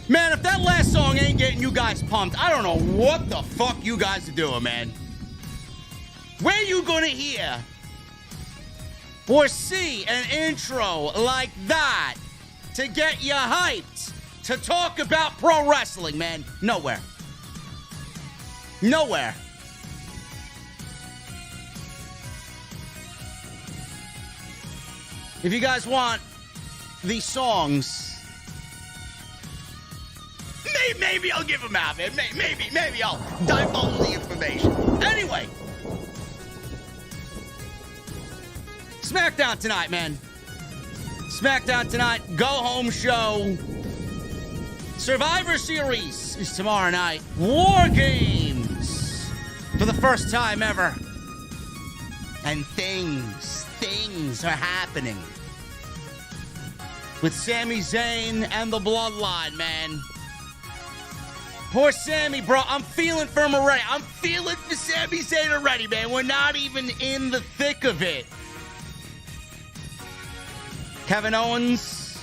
Man, if that last song ain't getting you guys pumped, I don't know what the fuck you guys are doing, man. Where you gonna hear or see an intro like that to get you hyped to talk about pro wrestling, man? Nowhere. Nowhere. If you guys want these songs, maybe I'll give them out, man. Maybe I'll divulge the information. Anyway, SmackDown tonight, man. SmackDown tonight, go-home show. Survivor Series is tomorrow night. War Games for the first time ever. And things are happening with Sami Zayn and the Bloodline, man. Poor Sami, bro. I'm feeling for him already. I'm feeling for Sami Zayn already, man. We're not even in the thick of it. Kevin Owens,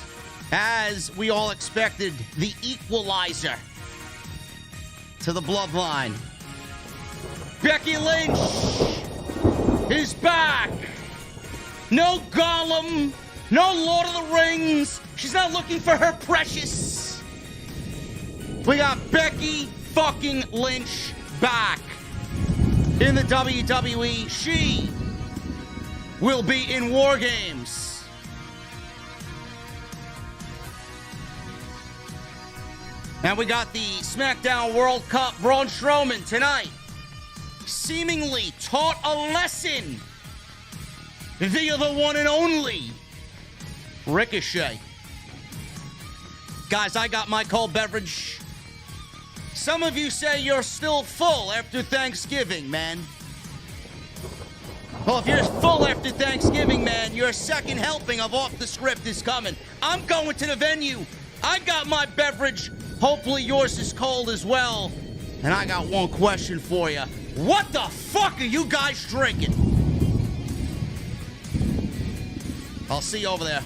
as we all expected, the equalizer to the Bloodline. Becky Lynch is back. No Gollum, no Lord of the Rings. She's not looking for her precious. We got Becky fucking Lynch back in the WWE. She will be in War Games. And we got the SmackDown World Cup. Braun Strowman tonight seemingly taught a lesson via the one and only Ricochet. Guys, I got my cold beverage. Some of you say you're still full after Thanksgiving, man. Well, if you're full after Thanksgiving, man, your second helping of Off the Script is coming. I'm going to the venue. I got my beverage. Hopefully yours is cold as well. And I got one question for you. What the fuck are you guys drinking? I'll see you over there.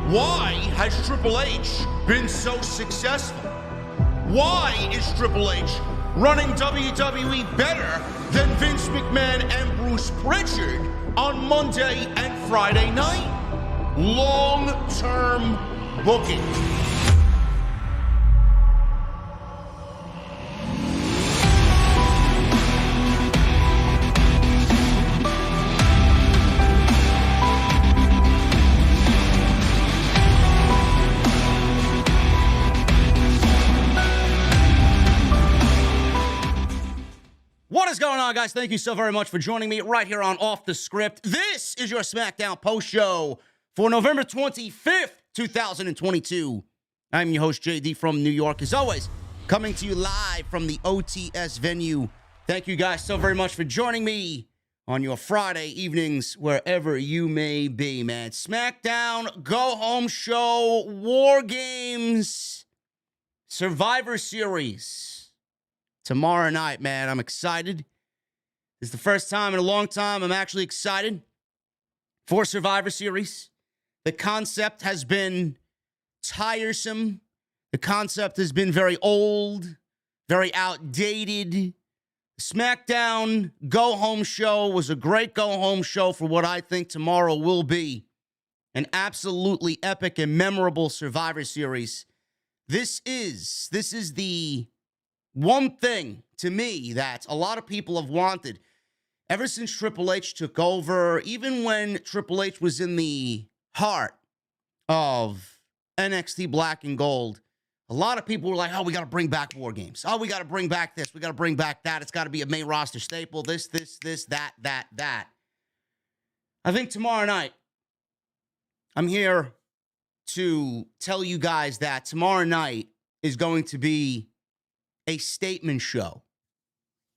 Why has Triple H been so successful? Why is Triple H running WWE better than Vince McMahon and Bruce Pritchard on Monday and Friday night? Long-term booking. What is going on, guys? Thank you so very much for joining me right here on Off the Script. This is your SmackDown post show for November 25th, 2022. I'm your host, JD from New York. As always, coming to you live from the OTS venue. Thank you guys so very much for joining me on your Friday evenings, wherever you may be, man. SmackDown, go home show, War Games. Survivor Series tomorrow night, man. I'm excited. It's the first time in a long time I'm actually excited for Survivor Series. The concept has been tiresome. The concept has been very old, very outdated. SmackDown go-home show was a great go-home show for what I think tomorrow will be an absolutely epic and memorable Survivor Series. This is the one thing to me that a lot of people have wanted ever since Triple H took over, even when Triple H was in the heart of NXT Black and Gold. A lot of people were like, oh, we got to bring back War Games. Oh, we got to bring back this. We got to bring back that. It's got to be a main roster staple. This, that. I think tomorrow night, I'm here to tell you guys that tomorrow night is going to be a statement show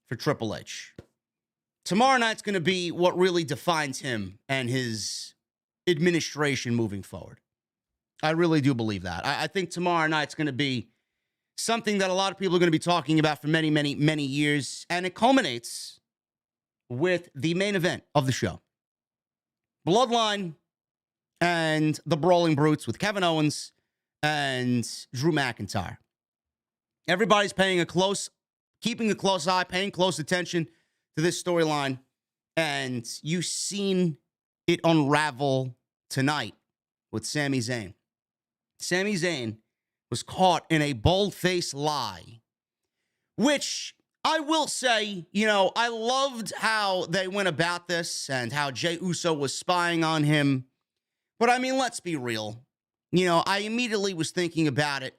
for Triple H. Tomorrow night's going to be what really defines him and his administration moving forward. I really do believe that. I think tomorrow night's going to be something that a lot of people are going to be talking about for many, many, many years. And it culminates with the main event of the show. Bloodline and the Brawling Brutes with Kevin Owens and Drew McIntyre. Everybody's keeping a close eye, paying close attention to this storyline. And you've seen it unravel tonight with Sami Zayn. Sami Zayn was caught in a bold-faced lie, which I will say, I loved how they went about this and how Jey Uso was spying on him. But I mean, let's be real. I immediately was thinking about it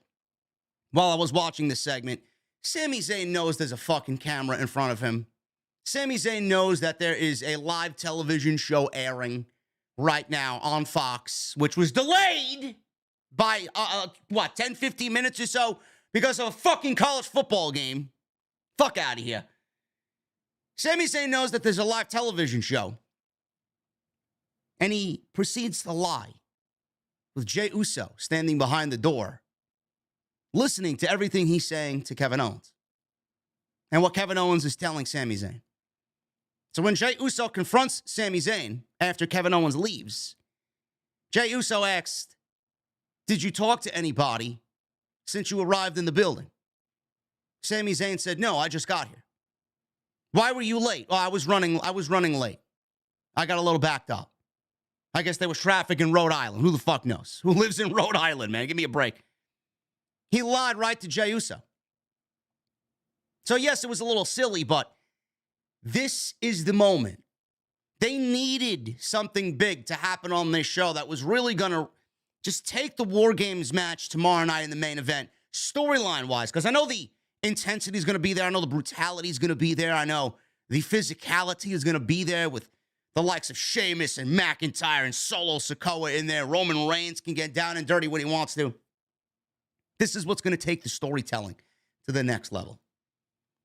while I was watching this segment. Sami Zayn knows there's a fucking camera in front of him. Sami Zayn knows that there is a live television show airing right now on Fox, which was delayed by, 10, 15 minutes or so because of a fucking college football game. Fuck out of here. Sami Zayn knows that there's a live television show. And he proceeds to lie with Jey Uso standing behind the door, listening to everything he's saying to Kevin Owens and what Kevin Owens is telling Sami Zayn. So when Jey Uso confronts Sami Zayn after Kevin Owens leaves, Jey Uso asked, did you talk to anybody since you arrived in the building? Sami Zayn said, no, I just got here. Why were you late? Oh, I was running late. I got a little backed up. I guess there was traffic in Rhode Island. Who the fuck knows? Who lives in Rhode Island, man? Give me a break. He lied right to Jey Uso. So yes, it was a little silly, but this is the moment. They needed something big to happen on this show that was really going to just take the War Games match tomorrow night in the main event, storyline-wise, because I know the intensity is going to be there. I know the brutality is going to be there. I know the physicality is going to be there with the likes of Sheamus and McIntyre and Solo Sikoa in there. Roman Reigns can get down and dirty when he wants to. This is what's going to take the storytelling to the next level.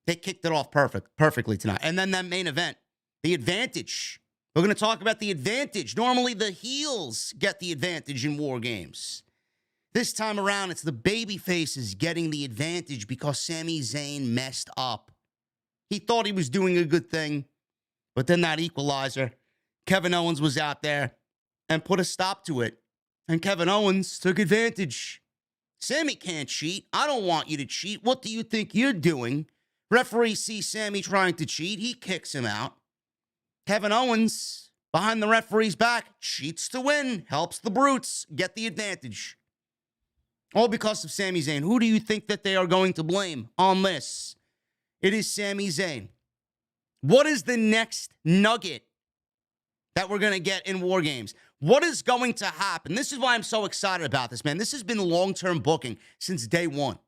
They kicked it off perfectly tonight. And then that main event, the advantage. We're going to talk about the advantage. Normally, the heels get the advantage in War Games. This time around, it's the baby faces getting the advantage because Sami Zayn messed up. He thought he was doing a good thing, but then that equalizer, Kevin Owens was out there and put a stop to it. And Kevin Owens took advantage. Sami can't cheat. I don't want you to cheat. What do you think you're doing? Referee sees Sami trying to cheat. He kicks him out. Kevin Owens, behind the referee's back, cheats to win, helps the Brutes get the advantage. All because of Sami Zayn. Who do you think that they are going to blame on this? It is Sami Zayn. What is the next nugget that we're going to get in War Games? What is going to happen? This is why I'm so excited about this, man. This has been long-term booking since day one.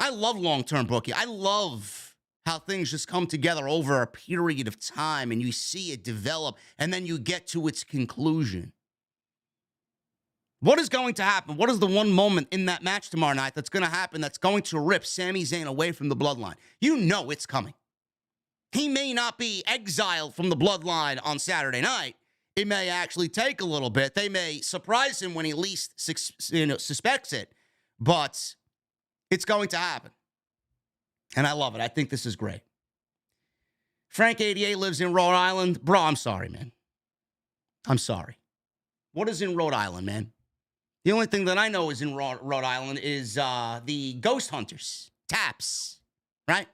I love long-term booking. I love how things just come together over a period of time and you see it develop and then you get to its conclusion. What is going to happen? What is the one moment in that match tomorrow night that's going to happen that's going to rip Sami Zayn away from the Bloodline? You know it's coming. He may not be exiled from the Bloodline on Saturday night. It may actually take a little bit. They may surprise him when he least suspects it. But It's going to happen. And I love it. I think this is great. Frank88 lives in Rhode Island. Bro, I'm sorry, man. I'm sorry. What is in Rhode Island, man? The only thing that I know is in Rhode Island is the ghost hunters. Taps. Right?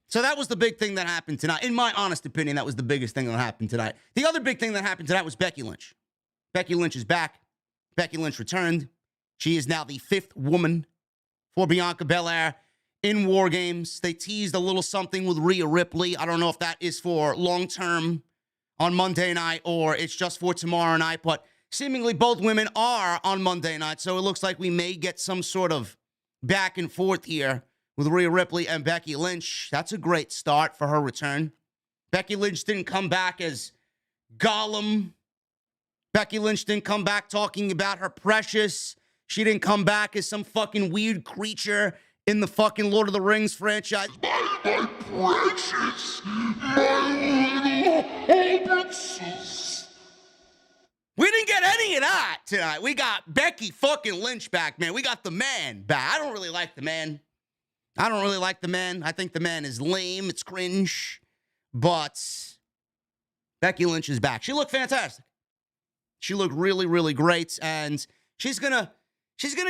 So that was the big thing that happened tonight. In my honest opinion, that was the biggest thing that happened tonight. The other big thing that happened tonight was Becky Lynch. Becky Lynch is back. Becky Lynch returned. She is now the 5th woman for Bianca Belair in War Games. They teased a little something with Rhea Ripley. I don't know if that is for long-term on Monday night or it's just for tomorrow night, but seemingly both women are on Monday night, so it looks like we may get some sort of back and forth here with Rhea Ripley and Becky Lynch. That's a great start for her return. Becky Lynch didn't come back as Gollum. Becky Lynch didn't come back talking about her precious. She didn't come back as some fucking weird creature in the fucking Lord of the Rings franchise. My precious, my little hobbitses. We didn't get any of that tonight. We got Becky fucking Lynch back, man. We got the man back. I don't really like the man. I think the man is lame. It's cringe. But Becky Lynch is back. She looked fantastic. She looked really, really great. And she's gonna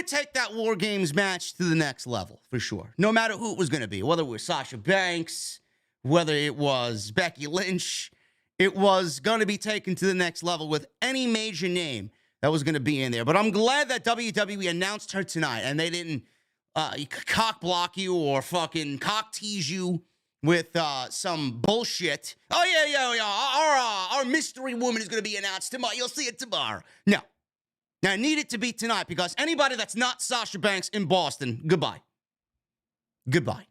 take that War Games match to the next level, for sure. No matter who it was going to be, whether it was Sasha Banks, whether it was Becky Lynch, it was going to be taken to the next level with any major name that was going to be in there. But I'm glad that WWE announced her tonight, and they didn't cock block you or fucking cock tease you with some bullshit. Oh, yeah, our mystery woman is going to be announced tomorrow. You'll see it tomorrow. No. Now, I need it to be tonight because anybody that's not Sasha Banks in Boston, goodbye. Goodbye.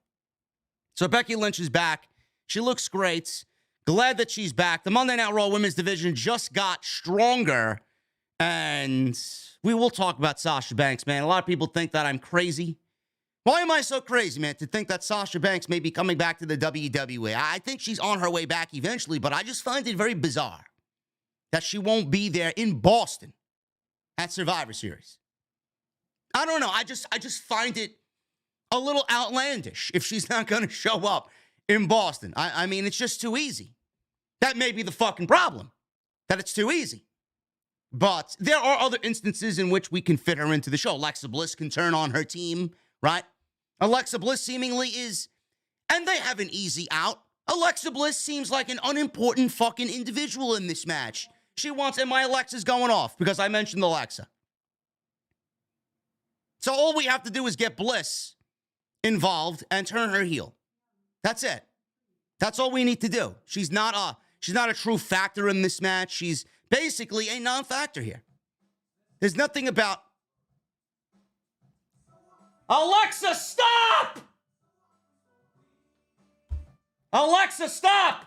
So Becky Lynch is back. She looks great. Glad that she's back. The Monday Night Raw Women's Division just got stronger. And we will talk about Sasha Banks, man. A lot of people think that I'm crazy. Why am I so crazy, man, to think that Sasha Banks may be coming back to the WWE? I think she's on her way back eventually, but I just find it very bizarre that she won't be there in Boston at Survivor Series. I don't know. I just find it a little outlandish if she's not going to show up in Boston. I mean, it's just too easy. That may be the fucking problem, that it's too easy. But there are other instances in which we can fit her into the show. Alexa Bliss can turn on her team, right? Alexa Bliss seemingly is, and they have an easy out. Alexa Bliss seems like an unimportant fucking individual in this match. She wants, and my Alexa's going off because I mentioned Alexa. So all we have to do is get Bliss involved and turn her heel. That's it. That's all we need to do. She's not a true factor in this match. She's basically a non-factor here. There's nothing about Alexa, stop! Alexa, stop!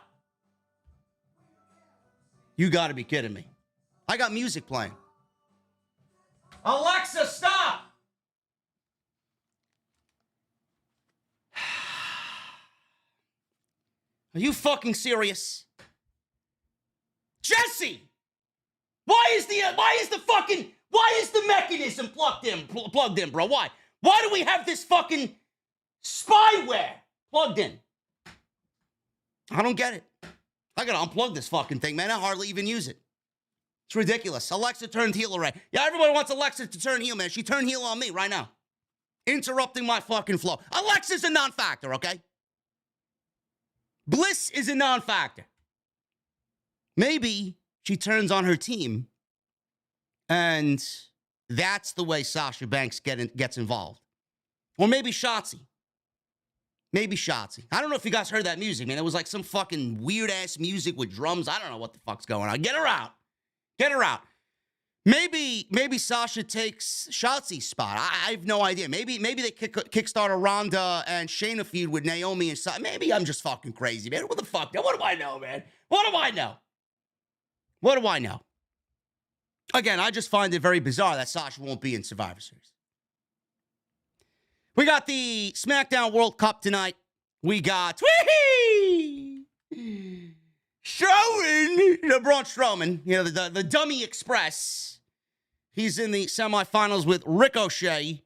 You gotta be kidding me. I got music playing. Alexa, stop! Are you fucking serious? Jesse! Why is the mechanism plugged in, bro? Why? Why do we have this fucking spyware plugged in? I don't get it. I gotta unplug this fucking thing, man. I hardly even use it. It's ridiculous. Alexa turned heel already. Yeah, everybody wants Alexa to turn heel, man. She turned heel on me right now. Interrupting my fucking flow. Alexa's a non-factor, okay? Bliss is a non-factor. Maybe she turns on her team, and that's the way Sasha Banks gets involved. Or maybe Shotzi. Maybe Shotzi. I don't know if you guys heard that music, man. It was like some fucking weird-ass music with drums. I don't know what the fuck's going on. Get her out. Get her out. Maybe Sasha takes Shotzi's spot. I have no idea. Maybe they kickstart a Ronda and Shayna feud with Naomi and Sasha. Maybe I'm just fucking crazy, man. What the fuck? What do I know, man? What do I know? What do I know? Again, I just find it very bizarre that Sasha won't be in Survivor Series. We got the SmackDown World Cup tonight. We got Braun Strowman, you know, the Dummy Express. He's in the semifinals with Ricochet.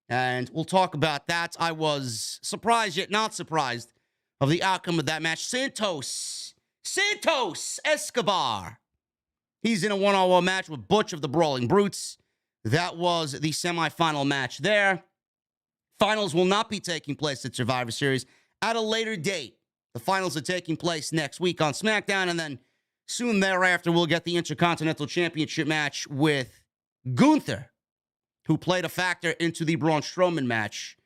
And we'll talk about that. I was surprised yet not surprised of the outcome of that match. Santos Escobar. He's in a one-on-one match with Butch of the Brawling Brutes. That was the semifinal match there. Finals will not be taking place at Survivor Series at a later date. The finals are taking place next week on SmackDown, and then soon thereafter, we'll get the Intercontinental Championship match with Gunther, who played a factor into the Braun Strowman match.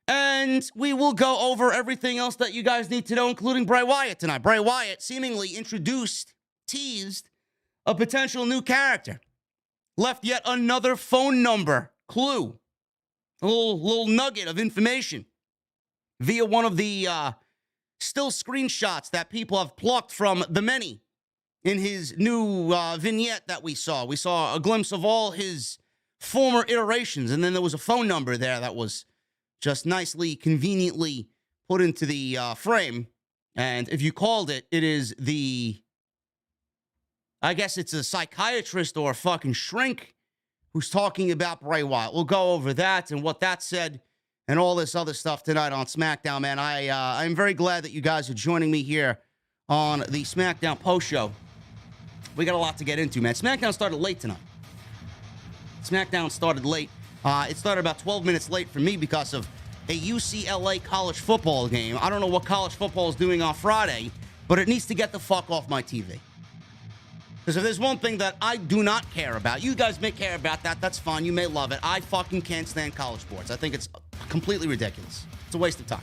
And we will go over everything else that you guys need to know, including Bray Wyatt tonight. Bray Wyatt seemingly teased a potential new character. Left yet another phone number clue. A little nugget of information via one of the still screenshots that people have plucked from the many in his new vignette that we saw. We saw a glimpse of all his former iterations, and then there was a phone number there that was just nicely, conveniently put into the frame. And if you called it, it is I guess it's a psychiatrist or a fucking shrink who's talking about Bray Wyatt. We'll go over that and what that said and all this other stuff tonight on SmackDown, man. I'm very glad that you guys are joining me here on the SmackDown post show. We got a lot to get into, man. SmackDown started late tonight. It started about 12 minutes late for me because of a UCLA college football game. I don't know what college football is doing on Friday, but it needs to get the fuck off my TV. Because if there's one thing that I do not care about, you guys may care about that, that's fine, you may love it. I fucking can't stand college sports. I think it's completely ridiculous. It's a waste of time.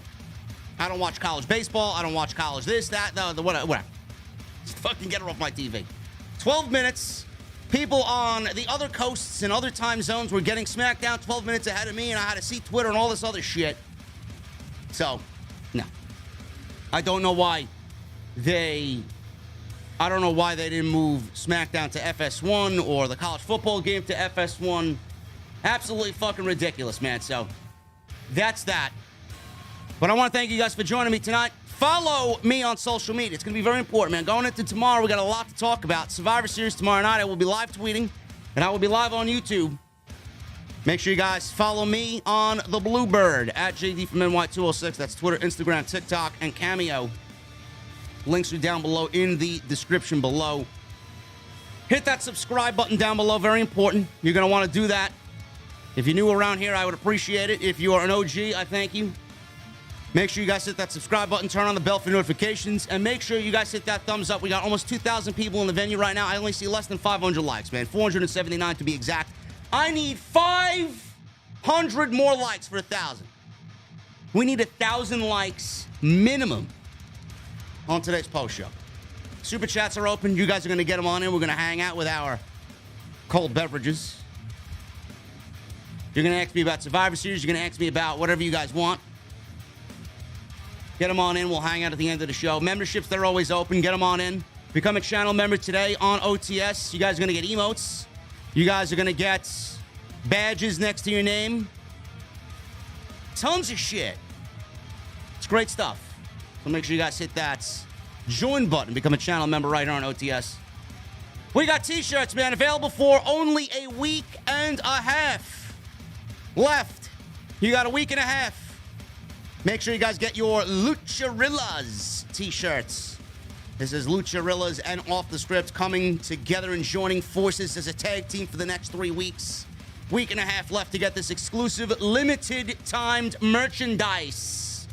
I don't watch college baseball, I don't watch college this, that, the whatever. Just fucking get it off my TV. 12 minutes. People on the other coasts and other time zones were getting SmackDown 12 minutes ahead of me, and I had to see Twitter and all this other shit. So, no. I don't know why they didn't move SmackDown to FS1 or the college football game to FS1. Absolutely fucking ridiculous, man. So, that's that. But I want to thank you guys for joining me tonight. Follow me on social media. It's going to be very important, man. Going into tomorrow, we got a lot to talk about. Survivor Series tomorrow night. I will be live tweeting, and I will be live on YouTube. Make sure you guys follow me on the Bluebird at JDfromNY206. That's Twitter, Instagram, TikTok, and Cameo. Links are down below in the description below. Hit that subscribe button down below. Very important. You're going to want to do that. If you're new around here, I would appreciate it. If you are an OG, I thank you. Make sure you guys hit that subscribe button, turn on the bell for notifications, and make sure you guys hit that thumbs up. We got almost 2,000 people in the venue right now. I only see less than 500 likes, man. 479 to be exact. I need 500 more likes for 1,000. We need 1,000 likes minimum on today's post show. Super chats are open. You guys are going to get them on in. We're going to hang out with our cold beverages. You're going to ask me about Survivor Series. You're going to ask me about whatever you guys want. Get them on in. We'll hang out at the end of the show. Memberships, they're always open. Get them on in. Become a channel member today on OTS. You guys are going to get emotes. You guys are going to get badges next to your name. Tons of shit. It's great stuff. So make sure you guys hit that join button. Become a channel member right here on OTS. We got t-shirts, man, available for only a week and a half left. You got a week and a half. Make sure you guys get your Lucharillas t-shirts. This is Lucharillas and Off the Script coming together and joining forces as a tag team for the next 3 weeks. Week and a half left to get this exclusive limited timed merchandise.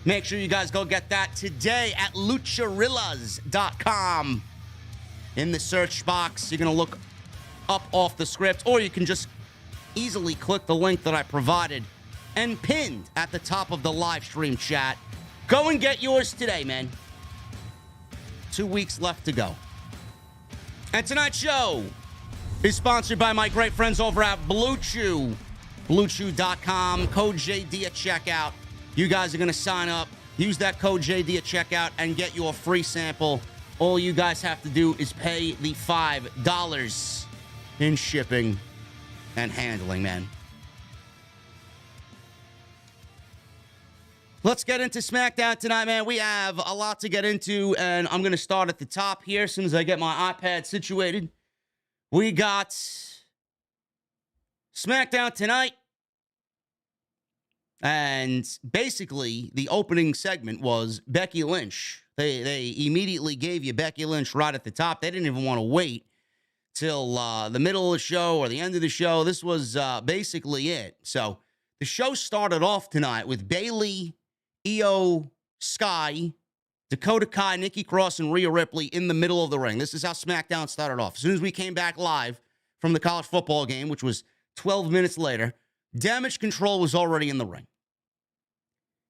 Make sure you guys go get that today at lucharillas.com. In the search box, you're going to look up Off the Script, or you can just easily click the link that I provided and pinned at the top of the live stream chat. Go and get yours today, man. 2 weeks left to go. And tonight's show is sponsored by my great friends over at Blue Chew. BlueChew.com. Code JD at checkout. You guys are going to sign up. Use that code JD at checkout and get your free sample. All you guys have to do is pay the $5 in shipping and handling, man. Let's get into SmackDown tonight, man. We have a lot to get into, and I'm going to start at the top here as soon as I get my iPad situated. We got SmackDown tonight. And basically, the opening segment was Becky Lynch. They immediately gave you Becky Lynch right at the top. They didn't even want to wait till the middle of the show or the end of the show. This was basically it. So the show started off tonight with Bayley, Io, Sky, Dakota Kai, Nikki Cross, and Rhea Ripley in the middle of the ring. This is how SmackDown started off. As soon as we came back live from the college football game, which was 12 minutes later, Damage Control was already in the ring.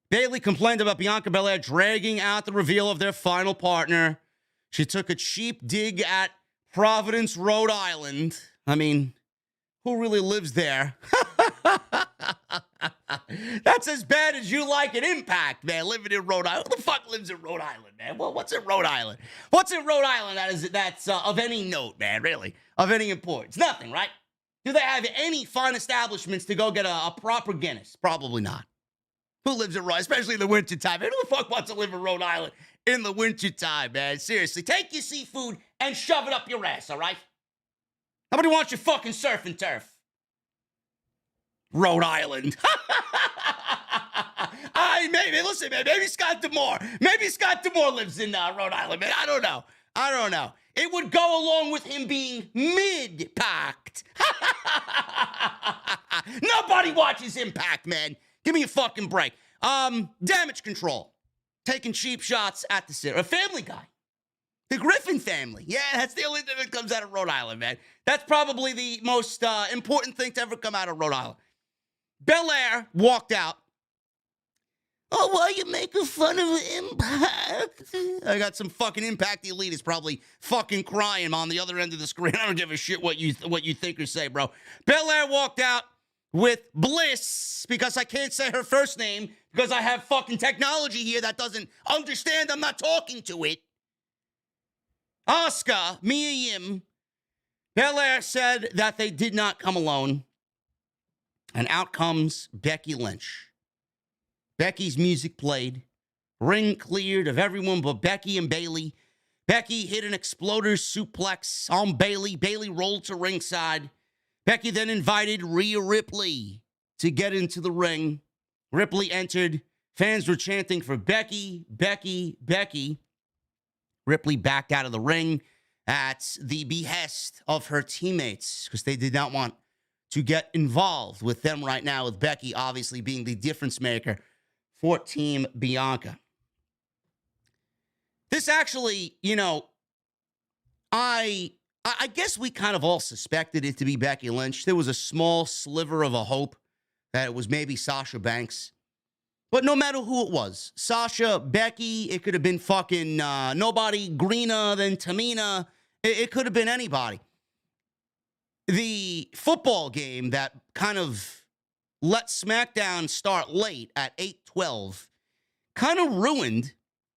Bayley complained about Bianca Belair dragging out the reveal of their final partner. She took a cheap dig at Providence, Rhode Island. I mean, who really lives there? That's as bad as you like an Impact, man, living in Rhode Island. Who the fuck lives in Rhode Island, man? Well, what's in Rhode Island? What's in Rhode Island that's of any note, man, really? Of any importance? Nothing, right? Do they have any fine establishments to go get a proper Guinness? Probably not. Who lives in Rhode Island, especially in the wintertime? Man, who the fuck wants to live in Rhode Island in the wintertime, man? Seriously, take your seafood and shove it up your ass, all right? Nobody wants your fucking surf and turf. Rhode Island. Listen, man, maybe Scott D'Amore lives in Rhode Island, man. I don't know. It would go along with him being mid-packed. Nobody watches Impact, man. Give me a fucking break. Damage Control. Taking cheap shots at the center. A Family Guy. The Griffin family. Yeah, that's the only thing that comes out of Rhode Island, man. That's probably the most important thing to ever come out of Rhode Island. Belair walked out. Oh, why are you making fun of Impact? I got some fucking Impact elite is probably fucking crying on the other end of the screen. I don't give a shit what you think or say, bro. Belair walked out with Bliss, because I can't say her first name, because I have fucking technology here that doesn't understand I'm not talking to it. Asuka, Mia Yim, Belair said that they did not come alone. And out comes Becky Lynch. Becky's music played. Ring cleared of everyone but Becky and Bayley. Becky hit an exploder suplex on Bayley. Bayley rolled to ringside. Becky then invited Rhea Ripley to get into the ring. Ripley entered. Fans were chanting for Becky, Becky, Becky. Ripley backed out of the ring at the behest of her teammates because they did not want to get involved with them right now, with Becky obviously being the difference maker for Team Bianca. This actually, I guess we kind of all suspected it to be Becky Lynch. There was a small sliver of a hope that it was maybe Sasha Banks. But no matter who it was, Sasha, Becky, it could have been fucking nobody greener than Tamina. It could have been anybody. The football game that kind of let SmackDown start late at 8:12 kind of ruined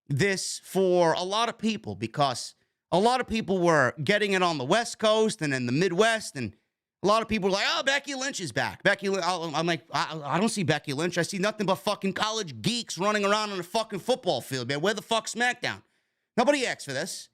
this for a lot of people, because a lot of people were getting it on the West Coast and in the Midwest, and a lot of people were like, oh, Becky Lynch is back. I'm like, I don't see Becky Lynch. I see nothing but fucking college geeks running around on a fucking football field, man. Where the fuck's SmackDown? Nobody asked for this.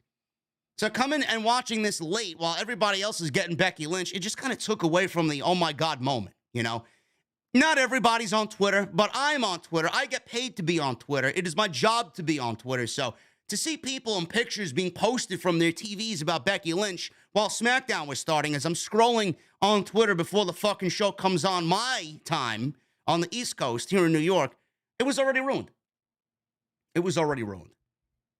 So coming and watching this late while everybody else is getting Becky Lynch, it just kind of took away from the oh my God moment, Not everybody's on Twitter, but I'm on Twitter. I get paid to be on Twitter. It is my job to be on Twitter. So to see people and pictures being posted from their TVs about Becky Lynch while SmackDown was starting, as I'm scrolling on Twitter before the fucking show comes on my time on the East Coast here in New York, it was already ruined.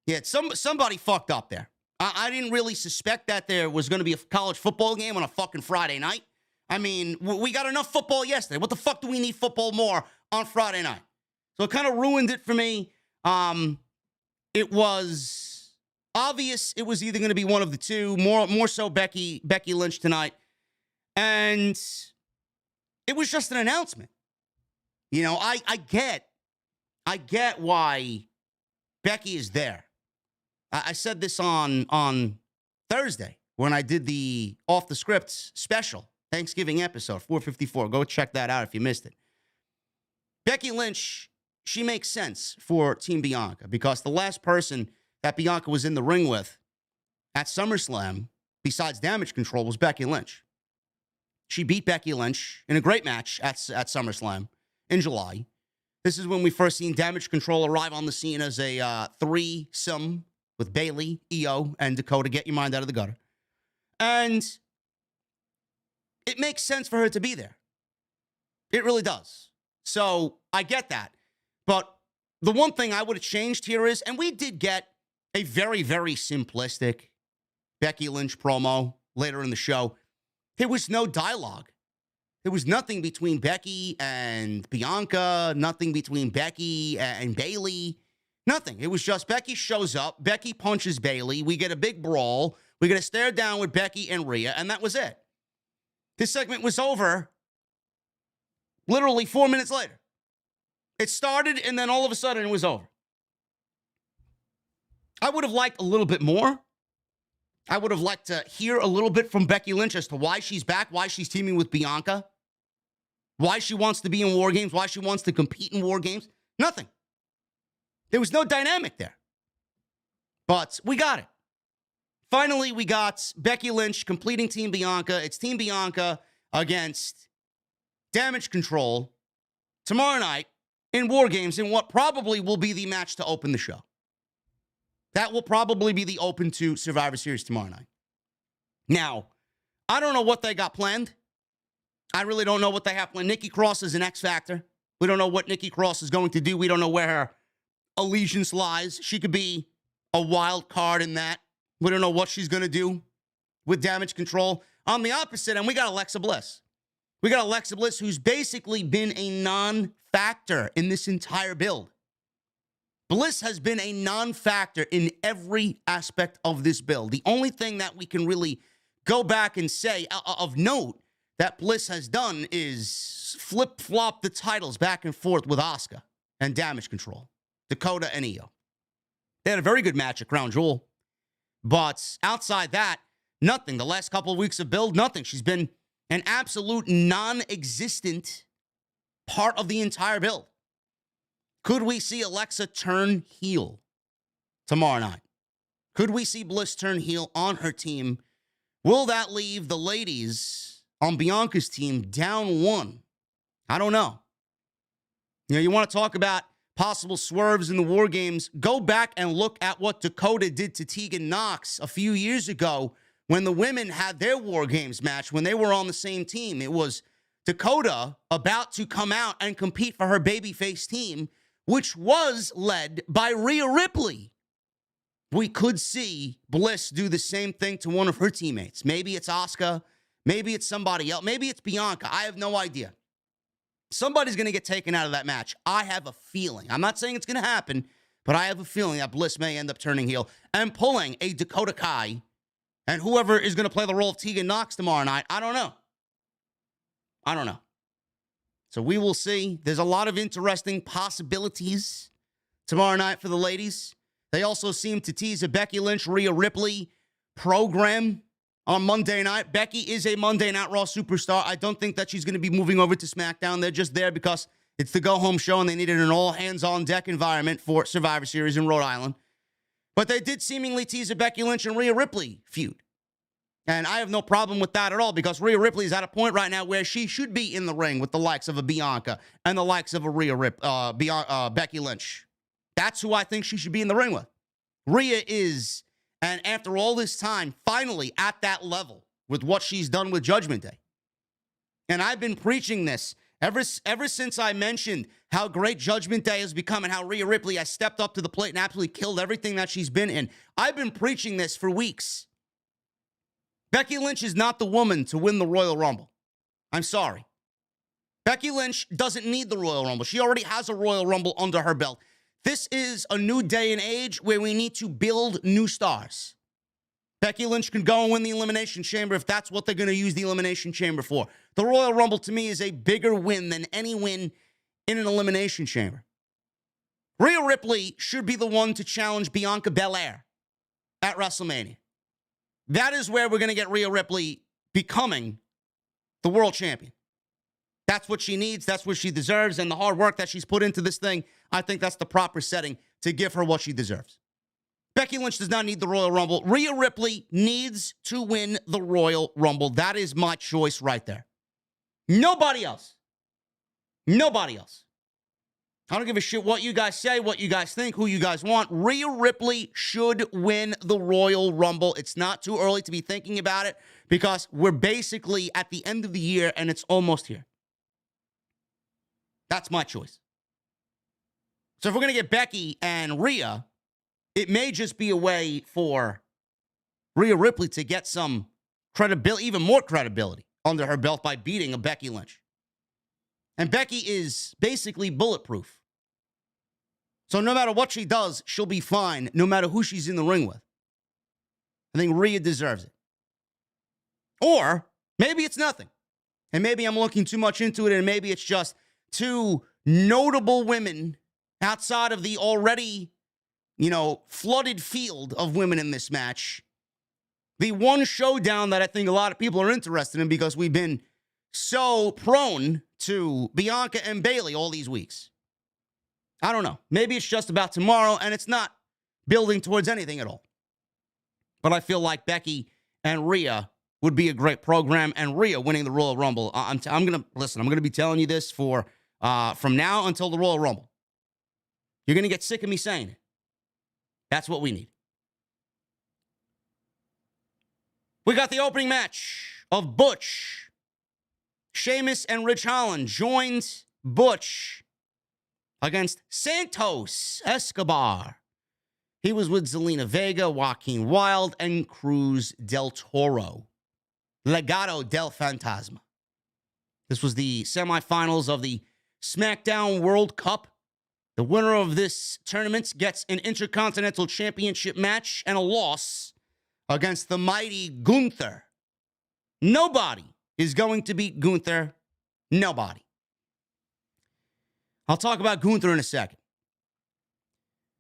Yeah, somebody fucked up there. I didn't really suspect that there was going to be a college football game on a fucking Friday night. I mean, we got enough football yesterday. What the fuck do we need football more on Friday night? So it kind of ruined it for me. It was obvious it was either going to be one of the two, more so Becky Lynch tonight. And it was just an announcement. I get why Becky is there. I said this on Thursday when I did the Off the Script special Thanksgiving episode, 454. Go check that out if you missed it. Becky Lynch, she makes sense for Team Bianca, because the last person that Bianca was in the ring with at SummerSlam, besides Damage Control, was Becky Lynch. She beat Becky Lynch in a great match at SummerSlam in July. This is when we first seen Damage Control arrive on the scene as a threesome with Bayley, Io, and Dakota. Get your mind out of the gutter. And it makes sense for her to be there. It really does. So I get that. But the one thing I would have changed here is, and we did get a very, very simplistic Becky Lynch promo later in the show. There was no dialogue. There was nothing between Becky and Bianca, nothing between Becky and Bayley, nothing. It was just Becky shows up, Becky punches Bayley, we get a big brawl, we get a stare down with Becky and Rhea, and that was it. This segment was over literally 4 minutes later. It started, and then all of a sudden it was over. I would have liked a little bit more. I would have liked to hear a little bit from Becky Lynch as to why she's back, why she's teaming with Bianca, why she wants to be in War Games, why she wants to compete in War Games. Nothing. There was no dynamic there. But we got it. Finally, we got Becky Lynch completing Team Bianca. It's Team Bianca against Damage Control tomorrow night in War Games in what probably will be the match to open the show. That will probably be the open to Survivor Series tomorrow night. Now, I don't know what they got planned. I really don't know what they have planned. Nikki Cross is an X Factor. We don't know what Nikki Cross is going to do. We don't know where her allegiance lies. She could be a wild card in that. We don't know what she's going to do with Damage Control. On the opposite end, we got Alexa Bliss. We got Alexa Bliss, who's basically been a non-factor in this entire build. Bliss has been a non-factor in every aspect of this build. The only thing that we can really go back and say of note that Bliss has done is flip-flop the titles back and forth with Asuka and Damage Control, Dakota and Io. They had a very good match at Crown Jewel. But outside that, nothing. The last couple of weeks of build, nothing. She's been an absolute non-existent part of the entire build. Could we see Alexa turn heel tomorrow night? Could we see Bliss turn heel on her team? Will that leave the ladies on Bianca's team down one? I don't know. You want to talk about possible swerves in the War Games? Go back and look at what Dakota did to Tegan Nox a few years ago when the women had their War Games match, when they were on the same team. It was Dakota about to come out and compete for her babyface team, which was led by Rhea Ripley. We could see Bliss do the same thing to one of her teammates. Maybe it's Asuka. Maybe it's somebody else. Maybe it's Bianca. I have no idea. Somebody's going to get taken out of that match. I have a feeling. I'm not saying it's going to happen, but I have a feeling that Bliss may end up turning heel and pulling a Dakota Kai, and whoever is going to play the role of Tegan Nox tomorrow night. I don't know. So we will see. There's a lot of interesting possibilities tomorrow night for the ladies. They also seem to tease a Becky Lynch, Rhea Ripley program on Monday night. Becky is a Monday Night Raw superstar. I don't think that she's going to be moving over to SmackDown. They're just there because it's the go-home show and they needed an all-hands-on-deck environment for Survivor Series in Rhode Island. But they did seemingly tease a Becky Lynch and Rhea Ripley feud. And I have no problem with that at all because Rhea Ripley is at a point right now where she should be in the ring with the likes of a Bianca and the likes of a Becky Lynch. That's who I think she should be in the ring with. Rhea is, and after all this time, finally at that level with what she's done with Judgment Day. And I've been preaching this ever since I mentioned how great Judgment Day has become and how Rhea Ripley has stepped up to the plate and absolutely killed everything that she's been in. I've been preaching this for weeks. Becky Lynch is not the woman to win the Royal Rumble. I'm sorry. Becky Lynch doesn't need the Royal Rumble. She already has a Royal Rumble under her belt. This is a new day and age where we need to build new stars. Becky Lynch can go and win the Elimination Chamber if that's what they're going to use the Elimination Chamber for. The Royal Rumble, to me, is a bigger win than any win in an Elimination Chamber. Rhea Ripley should be the one to challenge Bianca Belair at WrestleMania. That is where we're going to get Rhea Ripley becoming the world champion. That's what she needs. That's what she deserves. And the hard work that she's put into this thing, I think that's the proper setting to give her what she deserves. Becky Lynch does not need the Royal Rumble. Rhea Ripley needs to win the Royal Rumble. That is my choice right there. Nobody else. Nobody else. I don't give a shit what you guys say, what you guys think, who you guys want. Rhea Ripley should win the Royal Rumble. It's not too early to be thinking about it because we're basically at the end of the year and it's almost here. That's my choice. So if we're going to get Becky and Rhea, it may just be a way for Rhea Ripley to get some credibility, even more credibility under her belt by beating a Becky Lynch. And Becky is basically bulletproof. So no matter what she does, she'll be fine, no matter who she's in the ring with. I think Rhea deserves it. Or maybe it's nothing. And maybe I'm looking too much into it, and maybe it's just two notable women outside of the already, flooded field of women in this match. The one showdown that I think a lot of people are interested in because we've been so prone to Bianca and Bayley all these weeks. I don't know. Maybe it's just about tomorrow, and it's not building towards anything at all. But I feel like Becky and Rhea would be a great program, and Rhea winning the Royal Rumble. I'm going to be telling you this from now until the Royal Rumble. You're going to get sick of me saying it. That's what we need. We got the opening match of Butch. Sheamus and Ridge Holland joined Butch against Santos Escobar. He was with Zelina Vega, Joaquin Wilde, and Cruz del Toro. Legado del Fantasma. This was the semifinals of the SmackDown World Cup. The winner of this tournament gets an Intercontinental Championship match and a loss against the mighty Gunther. Nobody is going to beat Gunther. Nobody. I'll talk about Gunther in a second.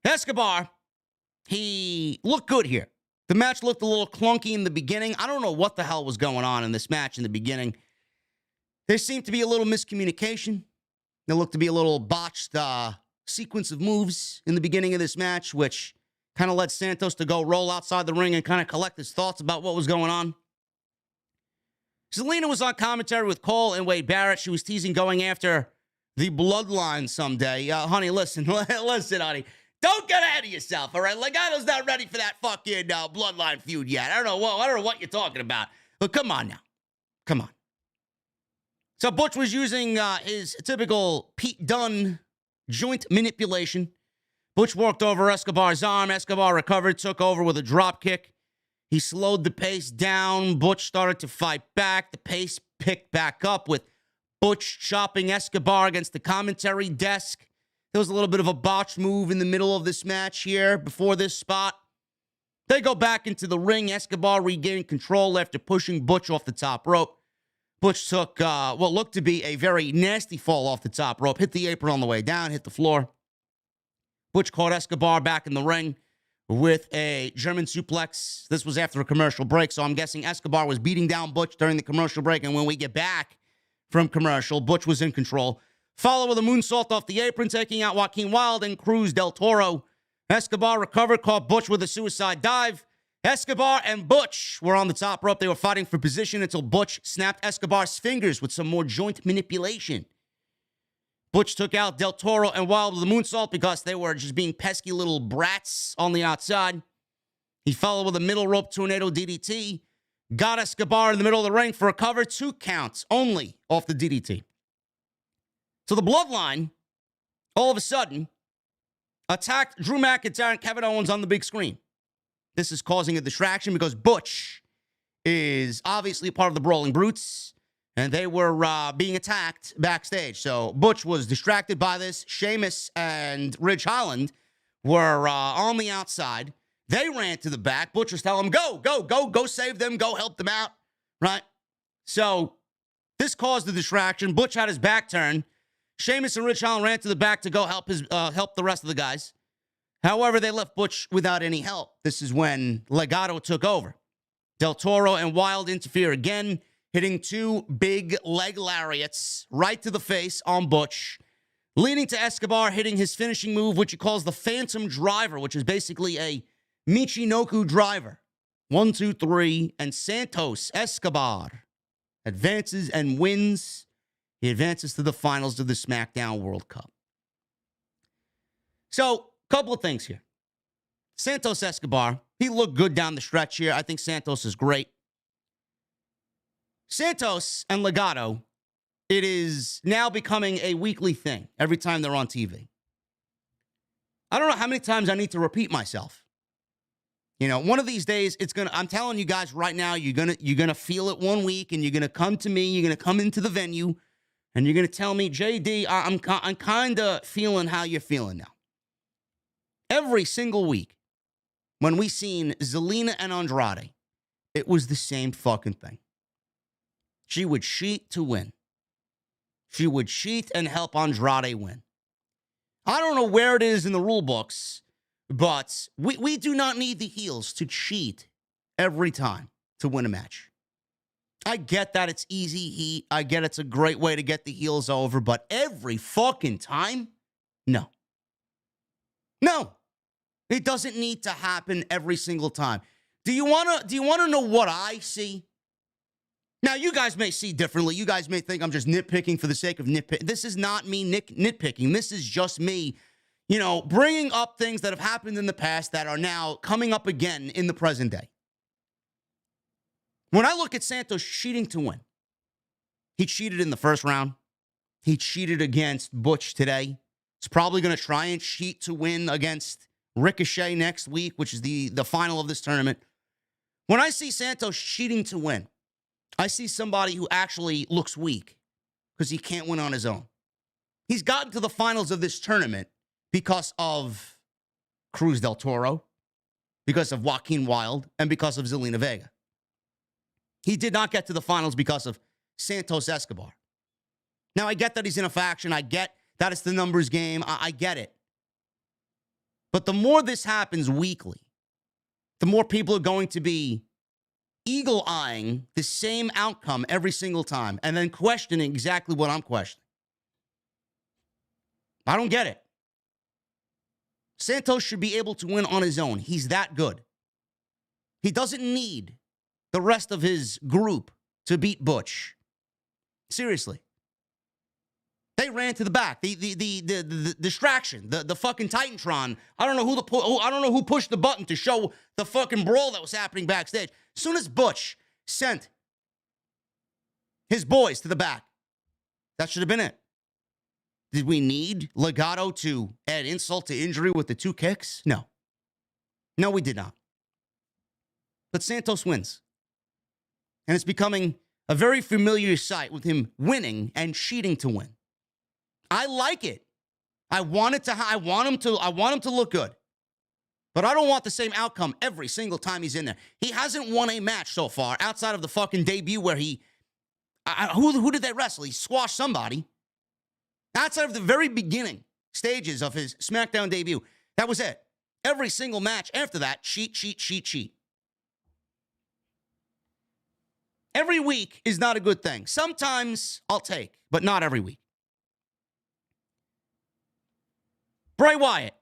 Escobar, he looked good here. The match looked a little clunky in the beginning. I don't know what the hell was going on in this match in the beginning. There seemed to be a little miscommunication. There looked to be a little botched sequence of moves in the beginning of this match, which kind of led Santos to go roll outside the ring and kind of collect his thoughts about what was going on. Zelina was on commentary with Cole and Wade Barrett. She was teasing going after the Bloodline someday. Honey, listen, honey. Don't get ahead of yourself, all right? Legato's not ready for that fucking Bloodline feud yet. I don't know what you're talking about. But come on now. Come on. So Butch was using his typical Pete Dunne joint manipulation. Butch worked over Escobar's arm. Escobar recovered, took over with a drop kick. He slowed the pace down. Butch started to fight back. The pace picked back up with Butch chopping Escobar against the commentary desk. There was a little bit of a botched move in the middle of this match here before this spot. They go back into the ring. Escobar regained control after pushing Butch off the top rope. Butch took what looked to be a very nasty fall off the top rope, hit the apron on the way down, hit the floor. Butch caught Escobar back in the ring with a German suplex. This was after a commercial break, so I'm guessing Escobar was beating down Butch during the commercial break, and when we get back from commercial, Butch was in control. Followed with a moonsault off the apron, taking out Joaquin Wilde and Cruz del Toro. Escobar recovered, caught Butch with a suicide dive. Escobar and Butch were on the top rope. They were fighting for position until Butch snapped Escobar's fingers with some more joint manipulation. Butch took out Del Toro and Wilde with a moonsault because they were just being pesky little brats on the outside. He followed with a middle rope tornado DDT. Got Escobar in the middle of the ring for a cover. 2 counts only off the DDT. So the Bloodline, all of a sudden, attacked Drew McIntyre and Kevin Owens on the big screen. This is causing a distraction because Butch is obviously part of the Brawling Brutes, and they were being attacked backstage. So Butch was distracted by this. Sheamus and Ridge Holland were on the outside. They ran to the back. Butch was telling them, go save them, go help them out, right? So this caused the distraction. Butch had his back turned. Sheamus and Ridge Holland ran to the back to go help the rest of the guys. However, they left Butch without any help. This is when Legado took over. Del Toro and Wilde interfere again, hitting 2 big leg lariats right to the face on Butch, leading to Escobar hitting his finishing move, which he calls the Phantom Driver, which is basically a Michinoku driver. 1, 2, 3, and Santos Escobar advances and wins. He advances to the finals of the SmackDown World Cup. So, couple of things here. Santos Escobar, he looked good down the stretch here. I think Santos is great. Santos and Legado, it is now becoming a weekly thing every time they're on TV. I don't know how many times I need to repeat myself. You know, one of these days, I'm telling you guys right now, you're gonna feel it one week, and you're gonna come to me, you're gonna come into the venue, and you're gonna tell me, JD, I'm kind of feeling how you're feeling now. Every single week, when we seen Zelina and Andrade, it was the same fucking thing. She would cheat to win. She would cheat and help Andrade win. I don't know where it is in the rule books, but we do not need the heels to cheat every time to win a match. I get that it's easy heat. I get it's a great way to get the heels over, but every fucking time? No. No. It doesn't need to happen every single time. Do you want to know what I see? Now, you guys may see differently. You guys may think I'm just nitpicking for the sake of nitpicking. This is not me nitpicking. This is just me, bringing up things that have happened in the past that are now coming up again in the present day. When I look at Santos cheating to win, he cheated in the first round. He cheated against Butch today. He's probably going to try and cheat to win against Ricochet next week, which is the final of this tournament. When I see Santos cheating to win, I see somebody who actually looks weak because he can't win on his own. He's gotten to the finals of this tournament because of Cruz del Toro, because of Joaquin Wilde, and because of Zelina Vega. He did not get to the finals because of Santos Escobar. Now, I get that he's in a faction. I get that it's the numbers game. I get it. But the more this happens weekly, the more people are going to be eagle-eyeing the same outcome every single time and then questioning exactly what I'm questioning. I don't get it. Santos should be able to win on his own. He's that good. He doesn't need the rest of his group to beat Butch. Seriously. They ran to the back. The distraction, the fucking Titantron. I don't know who pushed the button to show the fucking brawl that was happening backstage. As soon as Butch sent his boys to the back, that should have been it. Did we need Legado to add insult to injury with the 2 kicks? No. No, we did not. But Santos wins. And it's becoming a very familiar sight with him winning and cheating to win. I like it. I want him to look good. But I don't want the same outcome every single time he's in there. He hasn't won a match so far outside of the fucking debut where who did they wrestle? He squashed somebody. Outside of the very beginning stages of his SmackDown debut. That was it. Every single match after that, cheat. Every week is not a good thing. Sometimes I'll take, but not every week. Bray Wyatt,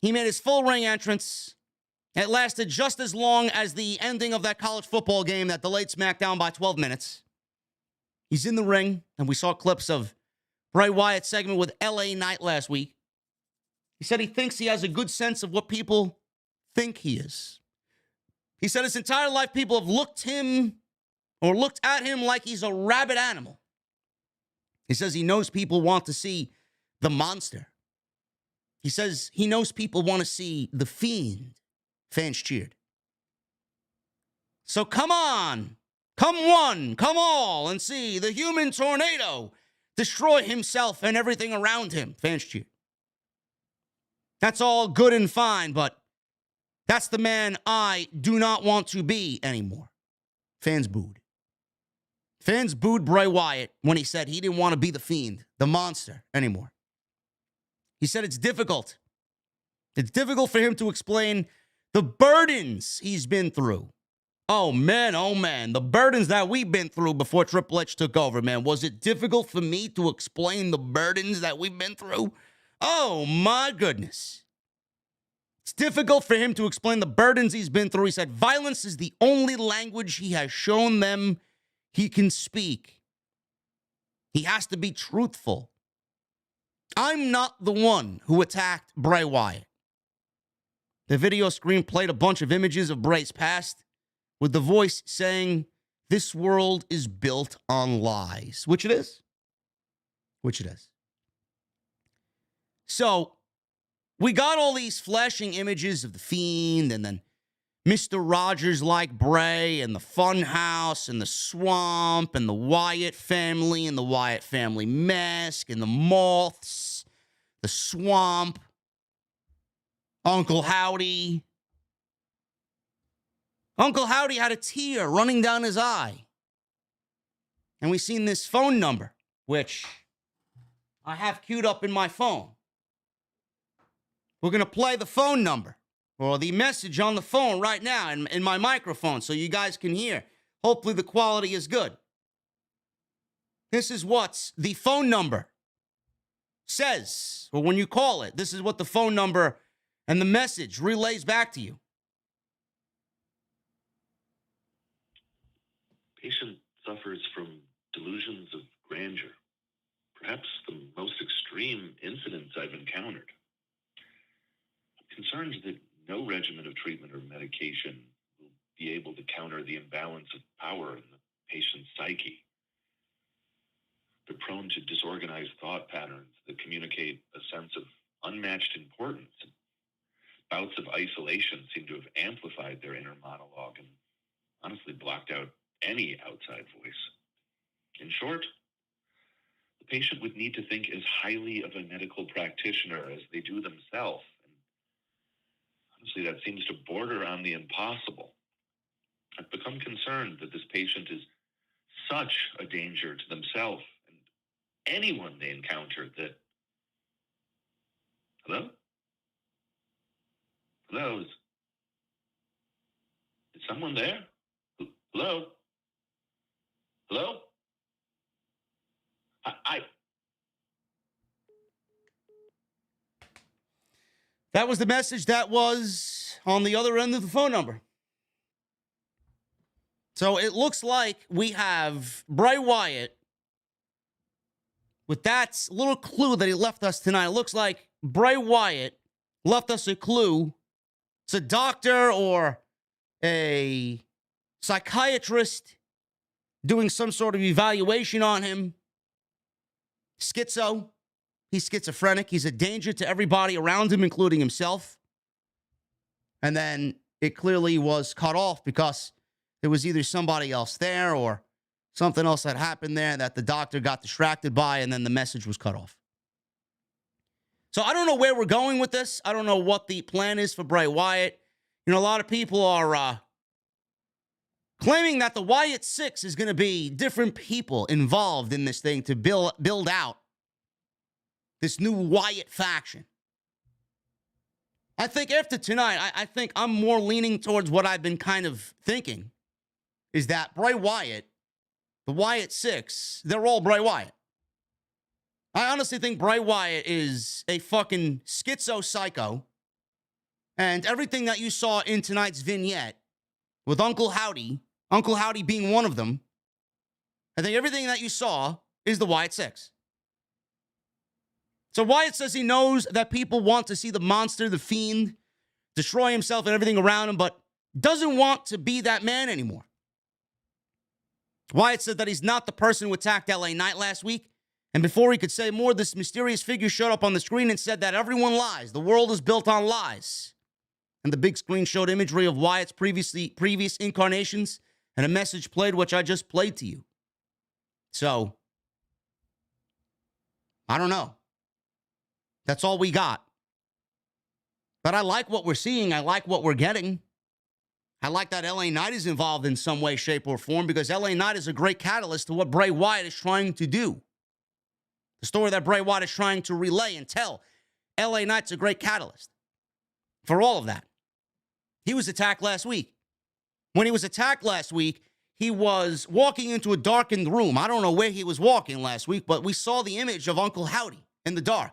he made his full ring entrance. It lasted just as long as the ending of that college football game that delayed SmackDown by 12 minutes. He's in the ring, and we saw clips of Bray Wyatt's segment with LA Knight last week. He said he thinks he has a good sense of what people think he is. He said his entire life people have looked at him like he's a rabid animal. He says he knows people want to see the monster. He says he knows people want to see the Fiend. Fans cheered. So come on, come one, come all, and see the human tornado destroy himself and everything around him. Fans cheered. That's all good and fine, but that's the man I do not want to be anymore. Fans booed. Fans booed Bray Wyatt when he said he didn't want to be the Fiend, the monster, anymore. He said it's difficult. It's difficult for him to explain the burdens he's been through. Oh, man, the burdens that we've been through before Triple H took over, man. Was it difficult for me to explain the burdens that we've been through? Oh, my goodness. It's difficult for him to explain the burdens he's been through. He said violence is the only language he has shown them he can speak. He has to be truthful. I'm not the one who attacked Bray Wyatt. The video screen played a bunch of images of Bray's past with the voice saying, "This world is built on lies," which it is. Which it is. So, we got all these flashing images of the Fiend and then Mr. Rogers like Bray and the Funhouse and the Swamp and the Wyatt family and the Wyatt family mask and the moths, the Swamp, Uncle Howdy. Uncle Howdy had a tear running down his eye. And we seen this phone number, which I have queued up in my phone. We're going to play the phone number or the message on the phone right now in my microphone so you guys can hear. Hopefully the quality is good. This is what the phone number says, or when you call it, this is what the phone number and the message relays back to you. Patient suffers from delusions of grandeur, perhaps the most extreme incidents I've encountered. I'm concerned that no regimen of treatment or medication will be able to counter the imbalance of power in the patient's psyche. They're prone to disorganized thought patterns that communicate a sense of unmatched importance. Bouts of isolation seem to have amplified their inner monologue and honestly blocked out any outside voice. In short, the patient would need to think as highly of a medical practitioner as they do themselves. And honestly, that seems to border on the impossible. I've become concerned that this patient is such a danger to themselves and anyone they encounter that... Hello? Hello? Is someone there? Hello? Hello? That was the message that was on the other end of the phone number. So it looks like we have Bray Wyatt with that little clue that he left us tonight. It looks like Bray Wyatt left us a clue. It's a doctor or a psychiatrist doing some sort of evaluation on him. Schizo. He's schizophrenic. He's a danger to everybody around him, including himself. And then it clearly was cut off because there was either somebody else there or something else that happened there that the doctor got distracted by, and then the message was cut off. So I don't know where we're going with this. I don't know what the plan is for Bray Wyatt. You know, a lot of people are claiming that the Wyatt Six is going to be different people involved in this thing to build out this new Wyatt faction. I think after tonight, I think I'm more leaning towards what I've been kind of thinking, is that Bray Wyatt, the Wyatt Six, they're all Bray Wyatt. I honestly think Bray Wyatt is a fucking schizo psycho, and everything that you saw in tonight's vignette with Uncle Howdy being one of them, I think everything that you saw is the Wyatt Six. So Wyatt says he knows that people want to see the monster, the Fiend, destroy himself and everything around him, but doesn't want to be that man anymore. Wyatt said that he's not the person who attacked LA Knight last week, and before he could say more, this mysterious figure showed up on the screen and said that everyone lies. The world is built on lies. And the big screen showed imagery of Wyatt's previous incarnations, and a message played, which I just played to you. So, I don't know. That's all we got. But I like what we're seeing. I like what we're getting. I like that LA Knight is involved in some way, shape, or form, because LA Knight is a great catalyst to what Bray Wyatt is trying to do. The story that Bray Wyatt is trying to relay and tell. LA Knight's a great catalyst for all of that. He was attacked last week. When he was attacked last week, he was walking into a darkened room. I don't know where he was walking last week, but we saw the image of Uncle Howdy in the dark.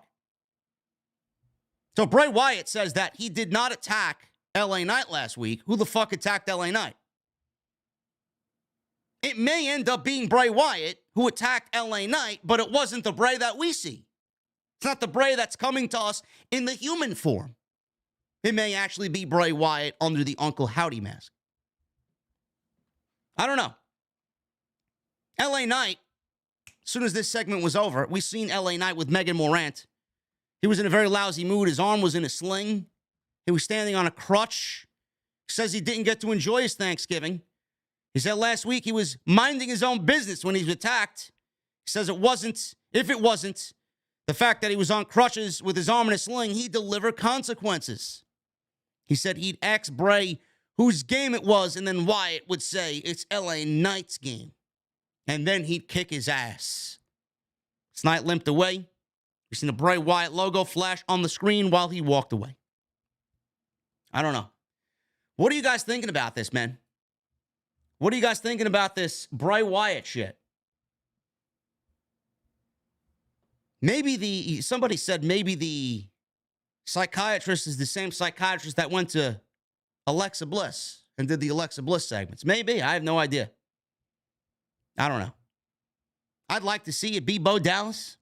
So Bray Wyatt says that he did not attack LA Knight last week. Who the fuck attacked LA Knight? It may end up being Bray Wyatt who attacked LA Knight, but it wasn't the Bray that we see. It's not the Bray that's coming to us in the human form. It may actually be Bray Wyatt under the Uncle Howdy mask. I don't know. LA Knight, as soon as this segment was over, we seen LA Knight with Megan Morant. He was in a very lousy mood. His arm was in a sling. He was standing on a crutch. He says he didn't get to enjoy his Thanksgiving. He said last week he was minding his own business when he was attacked. He says if it wasn't the fact that he was on crutches with his arm in a sling, he'd deliver consequences. He said he'd ask Bray whose game it was, and then Wyatt would say it's LA Knight's game. And then he'd kick his ass. As Knight limped away, we seen the Bray Wyatt logo flash on the screen while he walked away. I don't know. What are you guys thinking about this, man? What are you guys thinking about this Bray Wyatt shit? Somebody said maybe the psychiatrist is the same psychiatrist that went to Alexa Bliss and did the Alexa Bliss segments. Maybe. I have no idea. I don't know. I'd like to see it be Bo Dallas.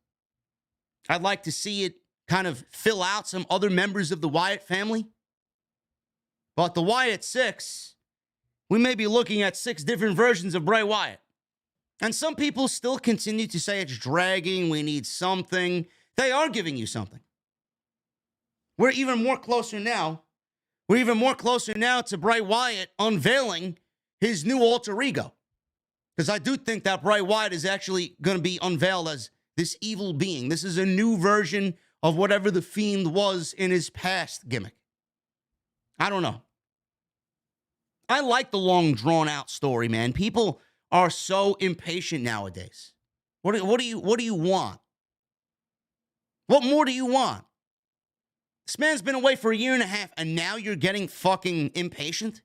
I'd like to see it kind of fill out some other members of the Wyatt family. But the Wyatt 6, we may be looking at 6 different versions of Bray Wyatt. And some people still continue to say it's dragging, we need something. They are giving you something. We're even more closer now. We're even more closer now to Bray Wyatt unveiling his new alter ego. Because I do think that Bray Wyatt is actually going to be unveiled as this evil being. This is a new version of whatever the Fiend was in his past gimmick. I don't know. I like the long, drawn-out story, man. People are so impatient nowadays. What do you want? What more do you want? This man's been away for a year and a half, and now you're getting fucking impatient?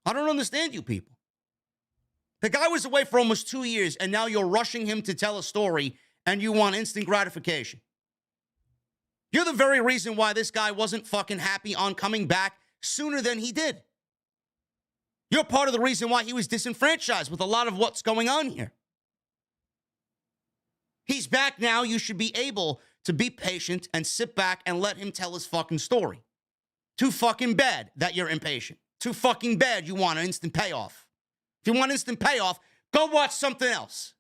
I don't understand you people. The guy was away for almost 2 years, and now you're rushing him to tell a story, and you want instant gratification. You're the very reason why this guy wasn't fucking happy on coming back sooner than he did. You're part of the reason why he was disenfranchised with a lot of what's going on here. He's back now. You should be able to be patient and sit back and let him tell his fucking story. Too fucking bad that you're impatient. Too fucking bad you want an instant payoff. If you want instant payoff, go watch something else.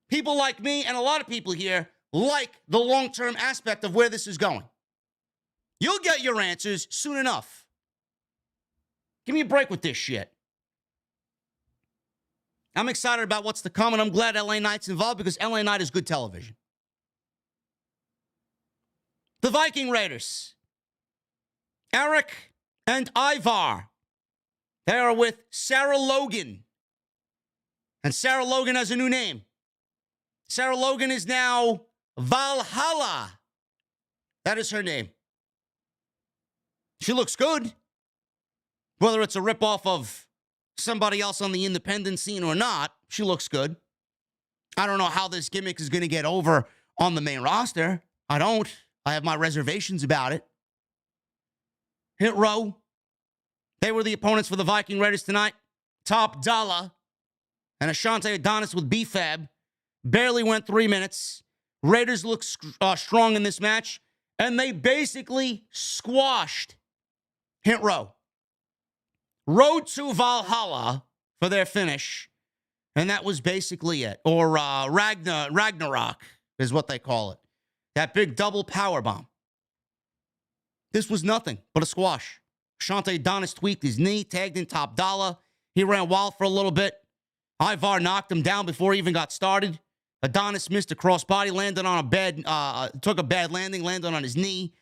People like me and a lot of people here like the long-term aspect of where this is going. You'll get your answers soon enough. Give me a break with this shit. I'm excited about what's to come, and I'm glad LA Knight's involved because LA Knight is good television. The Viking Raiders. Eric and Ivar. They are with Sarah Logan. And Sarah Logan has a new name. Sarah Logan is now Valhalla. That is her name. She looks good. Whether it's a ripoff of somebody else on the independent scene or not, she looks good. I don't know how this gimmick is going to get over on the main roster. I don't. I have my reservations about it. Hit Row. They were the opponents for the Viking Raiders tonight. Top Dollar and Ashante Adonis with B-Fab. Barely went 3 minutes. Raiders look strong in this match. And they basically squashed Hit Row. Road to Valhalla for their finish. And that was basically it. Or Ragnarok is what they call it. That big double power bomb. This was nothing but a squash. Ashante Adonis tweaked his knee, tagged in Top Dollar. He ran wild for a little bit. Ivar knocked him down before he even got started. Adonis missed a crossbody, took a bad landing, landed on his knee.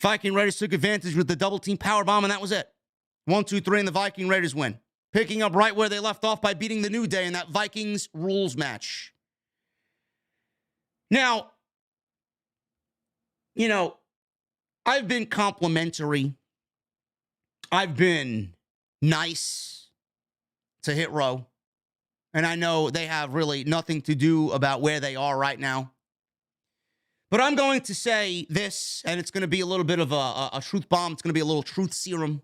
Viking Raiders took advantage with the double team power bomb, and that was it. 1, 2, 3, and the Viking Raiders win. Picking up right where they left off by beating the New Day in that Vikings rules match. Now, I've been complimentary. I've been nice to Hit Row. And I know they have really nothing to do about where they are right now. But I'm going to say this, and it's going to be a little bit of a truth bomb. It's going to be a little truth serum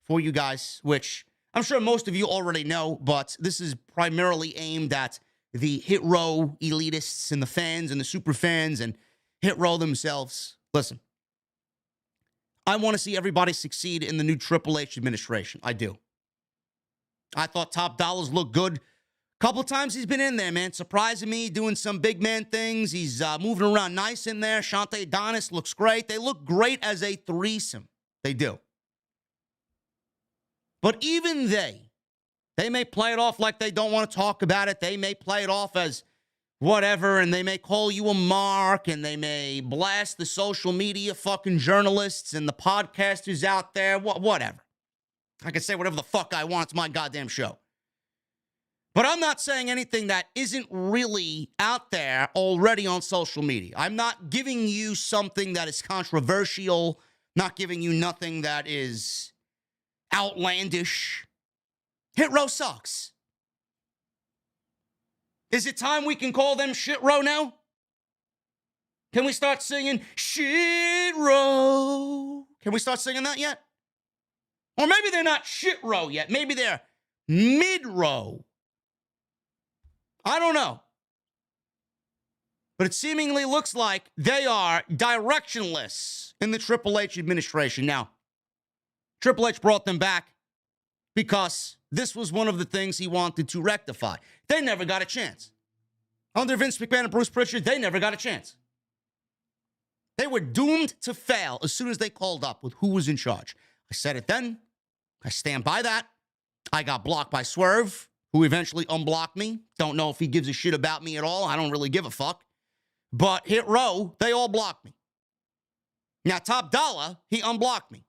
for you guys, which I'm sure most of you already know, but this is primarily aimed at the Hit Row elitists and the fans and the super fans and Hit Row themselves. Listen, I want to see everybody succeed in the new Triple H administration. I do. I thought Top Dollars looked good. Couple times he's been in there, man, surprising me, doing some big man things. He's moving around nice in there. Shante Adonis looks great. They look great as a threesome. They do. But even they may play it off like they don't want to talk about it. They may play it off as whatever, and they may call you a mark, and they may blast the social media fucking journalists and the podcasters out there, whatever. I can say whatever the fuck I want. It's my goddamn show. But I'm not saying anything that isn't really out there already on social media. I'm not giving you something that is controversial, not giving you nothing that is outlandish. Hit Row sucks. Is it time we can call them Shit Row now? Can we start singing Shit Row? Can we start singing that yet? Or maybe they're not Shit Row yet. Maybe they're Mid-Row. I don't know. But it seemingly looks like they are directionless in the Triple H administration. Now, Triple H brought them back because this was one of the things he wanted to rectify. They never got a chance. Under Vince McMahon and Bruce Pritchard, they never got a chance. They were doomed to fail as soon as they called up with who was in charge. I said it then. I stand by that. I got blocked by Swerve, who eventually unblocked me. Don't know if he gives a shit about me at all. I don't really give a fuck. But Hit Row, they all blocked me. Now, Top Dollar, he unblocked me.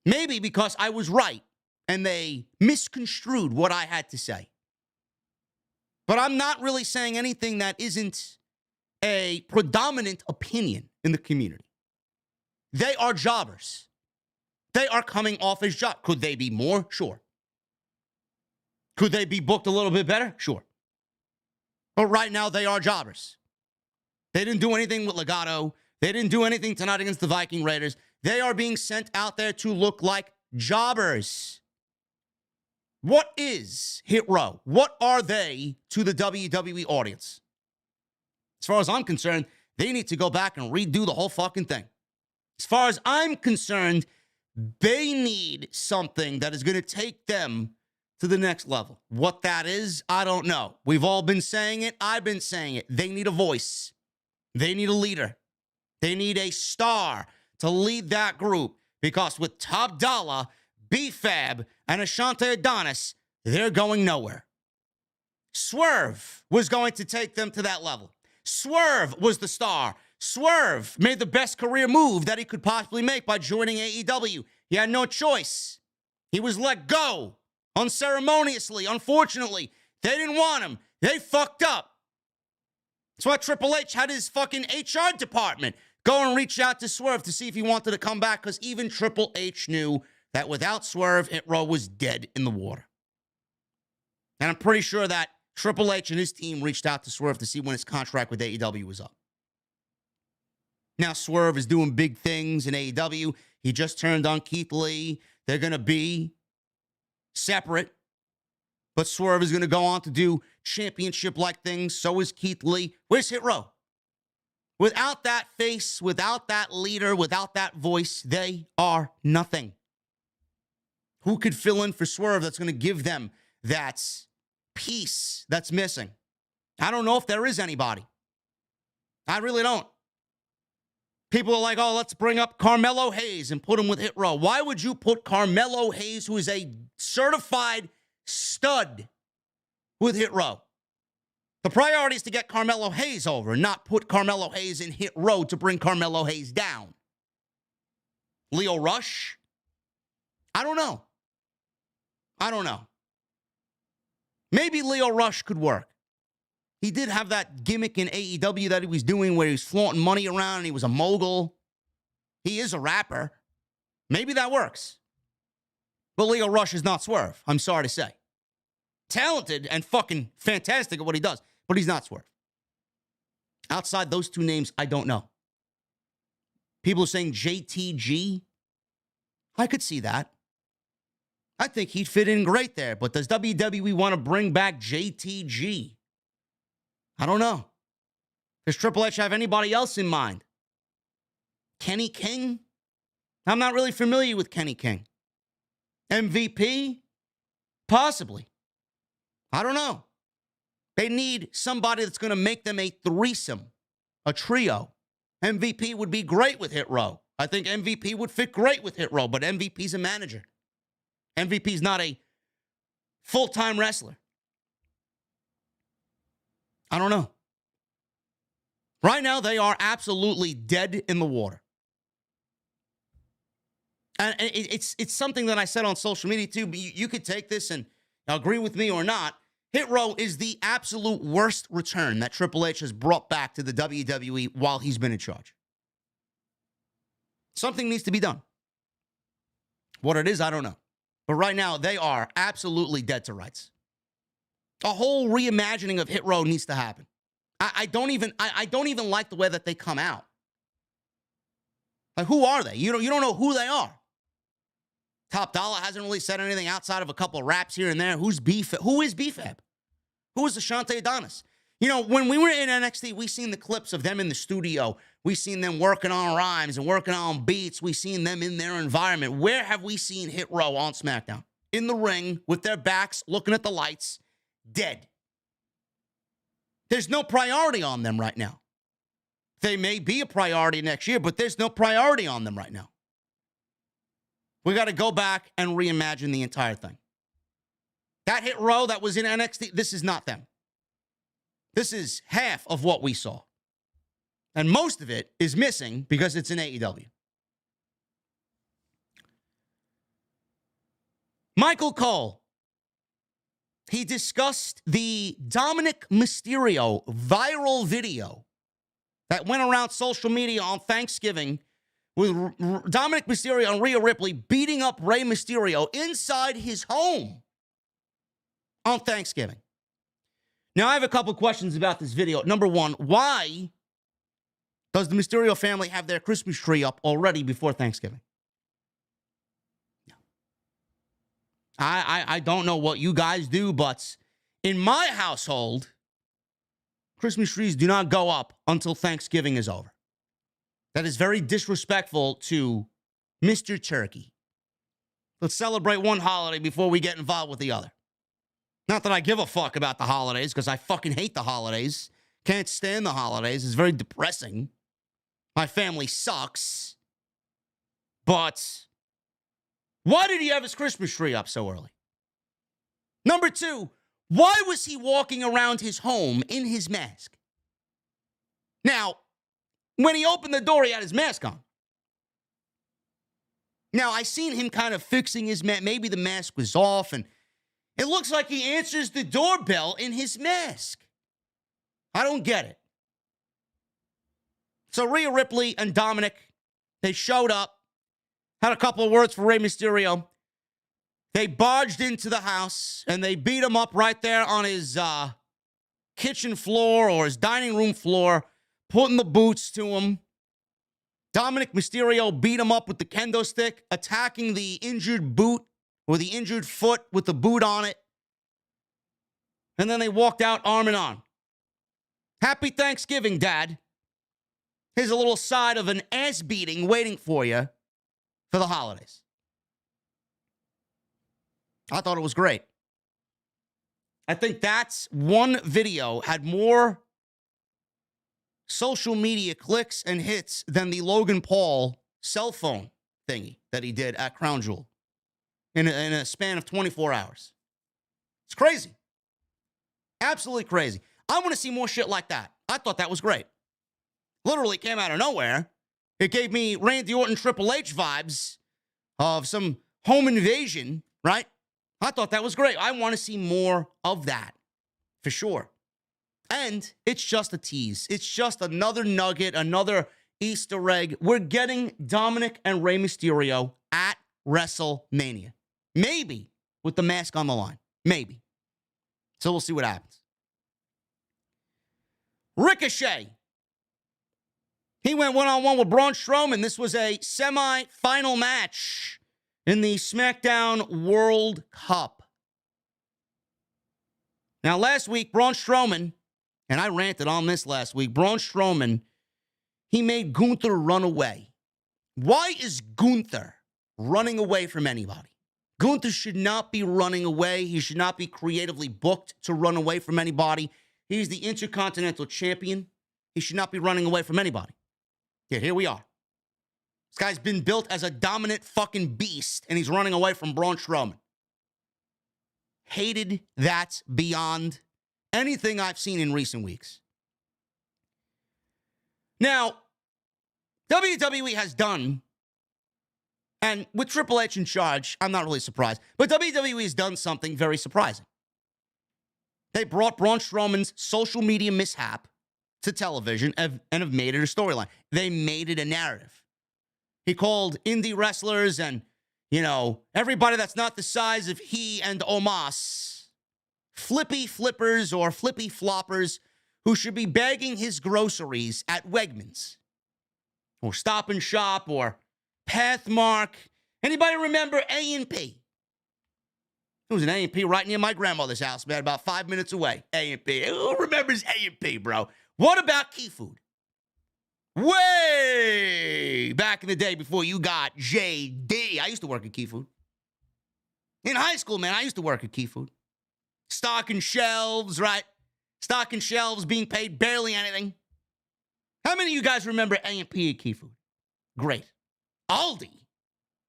Maybe because I was right and they misconstrued what I had to say. But I'm not really saying anything that isn't a predominant opinion in the community. They are jobbers. They are coming off as jobs. Could they be more? Sure. Could they be booked a little bit better? Sure. But right now, they are jobbers. They didn't do anything with Legato. They didn't do anything tonight against the Viking Raiders. They are being sent out there to look like jobbers. What is Hit Row? What are they to the WWE audience? As far as I'm concerned, they need to go back and redo the whole fucking thing. As far as I'm concerned, they need something that is going to take them to the next level. What that is, I don't know. We've all been saying it. I've been saying it. They need a voice. They need a leader. They need a star to lead that group, because with Top Dollar, B-Fab, and Ashante Adonis, they're going nowhere. Swerve was going to take them to that level. Swerve was the star. Swerve made the best career move that he could possibly make by joining AEW. He had no choice. He was let go unceremoniously. Unfortunately, they didn't want him. They fucked up. That's why Triple H had his fucking HR department go and reach out to Swerve to see if he wanted to come back, because even Triple H knew that without Swerve, Hit Row was dead in the water. And I'm pretty sure that Triple H and his team reached out to Swerve to see when his contract with AEW was up. Now Swerve is doing big things in AEW. He just turned on Keith Lee. They're going to be separate. But Swerve is going to go on to do championship-like things. So is Keith Lee. Where's Hit Row? Without that face, without that leader, without that voice, they are nothing. Who could fill in for Swerve that's going to give them that piece that's missing? I don't know if there is anybody. I really don't. People are like, oh, let's bring up Carmelo Hayes and put him with Hit Row. Why would you put Carmelo Hayes, who is a certified stud, with Hit Row? The priority is to get Carmelo Hayes over, not put Carmelo Hayes in Hit Row to bring Carmelo Hayes down. Leo Rush? I don't know. Maybe Leo Rush could work. He did have that gimmick in AEW that he was doing where he was flaunting money around and he was a mogul. He is a rapper. Maybe that works. But Leo Rush is not Swerve, I'm sorry to say. Talented and fucking fantastic at what he does, but he's not Swerve. Outside those two names, I don't know. People are saying JTG. I could see that. I think he'd fit in great there. But does WWE want to bring back JTG? I don't know. Does Triple H have anybody else in mind? Kenny King? I'm not really familiar with Kenny King. MVP? Possibly. I don't know. They need somebody that's going to make them a threesome, a trio. MVP would be great with Hit Row. I think MVP would fit great with Hit Row, but MVP's a manager. MVP's not a full-time wrestler. I don't know. Right now, they are absolutely dead in the water. And it's something that I said on social media, too. But you could take this and agree with me or not. Hit Row is the absolute worst return that Triple H has brought back to the WWE while he's been in charge. Something needs to be done. What it is, I don't know. But right now, they are absolutely dead to rights. A whole reimagining of Hit Row needs to happen. I don't even like the way that they come out. Like, who are they? You don't know who they are. Top Dollar hasn't really said anything outside of a couple of raps here and there. Who is BFAB? Who is Ashante Adonis? You know, when we were in NXT, we seen the clips of them in the studio. We seen them working on rhymes and working on beats. We seen them in their environment. Where have we seen Hit Row on SmackDown? In the ring, with their backs, looking at the lights, dead. There's no priority on them right now. They may be a priority next year, but there's no priority on them right now. We got to go back and reimagine the entire thing. That Hit Row that was in NXT, this is not them. This is half of what we saw. And most of it is missing because it's in AEW. Michael Cole. He discussed the Dominic Mysterio viral video that went around social media on Thanksgiving with Dominic Mysterio and Rhea Ripley beating up Rey Mysterio inside his home on Thanksgiving. Now, I have a couple questions about this video. Number one, why does the Mysterio family have their Christmas tree up already before Thanksgiving? No. I don't know what you guys do, but in my household, Christmas trees do not go up until Thanksgiving is over. That is very disrespectful to Mr. Turkey. Let's celebrate one holiday before we get involved with the other. Not that I give a fuck about the holidays, because I fucking hate the holidays. Can't stand the holidays. It's very depressing. My family sucks. But why did he have his Christmas tree up so early? Number two, why was he walking around his home in his mask? Now, when he opened the door, he had his mask on. Now, I seen him kind of fixing his mask. Maybe the mask was off, and it looks like he answers the doorbell in his mask. I don't get it. So Rhea Ripley and Dominic, they showed up, had a couple of words for Rey Mysterio. They barged into the house, and they beat him up right there on his kitchen floor or his dining room floor, putting the boots to him. Dominic Mysterio beat him up with the kendo stick, attacking the injured boot or the injured foot with the boot on it. And then they walked out arm in arm. Happy Thanksgiving, Dad. Here's a little side of an ass beating waiting for you for the holidays. I thought it was great. I think that's one video had more social media clicks and hits than the Logan Paul cell phone thingy that he did at Crown Jewel in a span of 24 hours. It's crazy. Absolutely crazy. I want to see more shit like that. I thought that was great. Literally came out of nowhere. It gave me Randy Orton Triple H vibes of some home invasion, right? I thought that was great. I want to see more of that, for sure. And it's just a tease. It's just another nugget, another Easter egg. We're getting Dominic and Rey Mysterio at WrestleMania. Maybe with the mask on the line. Maybe. So we'll see what happens. Ricochet. He went one-on-one with Braun Strowman. This was a semi-final match in the SmackDown World Cup. Now, last week, Braun Strowman, and I ranted on this last week, Braun Strowman, he made Gunther run away. Why is Gunther running away from anybody? Gunther should not be running away. He should not be creatively booked to run away from anybody. He's the Intercontinental Champion. He should not be running away from anybody. Yeah, here we are. This guy's been built as a dominant fucking beast, and he's running away from Braun Strowman. Hated that beyond anything I've seen in recent weeks. Now, WWE has done, and with Triple H in charge, I'm not really surprised, but WWE has done something very surprising. They brought Braun Strowman's social media mishap to television and have made it a storyline. They made it a narrative. He called indie wrestlers and, everybody that's not the size of he and Omos flippy flippers or flippy floppers who should be bagging his groceries at Wegmans or Stop and Shop or Pathmark. Anybody remember A&P? There was an A&P right near my grandmother's house, man, about 5 minutes away. A&P. Who remembers A&P, bro? What about Key Food? Way back in the day before you got JD. I used to work at Key Food. In high school, man, I used to work at Key Food. Stocking shelves, right? Stocking shelves, being paid barely anything. How many of you guys remember A&P at Key Food? Great. Aldi.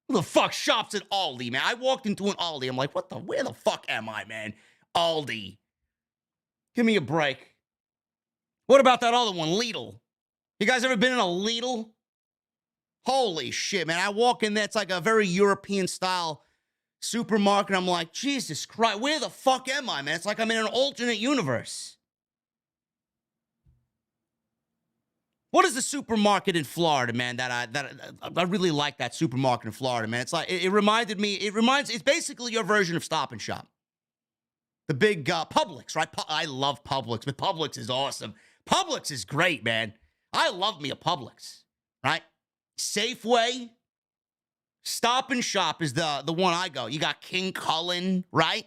Who the fuck shops at Aldi, man? I walked into an Aldi. I'm like, where the fuck am I, man? Aldi. Give me a break. What about that other one, Lidl? You guys ever been in a Lidl? Holy shit, man. I walk in there. It's like a very European-style supermarket. I'm like, Jesus Christ, where the fuck am I, man? It's like I'm in an alternate universe. What is the supermarket in Florida, man, that I really like that supermarket in Florida, man? It's like, it's basically your version of Stop and Shop. The big Publix, right? I love Publix, but Publix is awesome. Publix is great, man. I love me a Publix, right? Safeway, Stop and Shop is the one I go. You got King Cullen, right?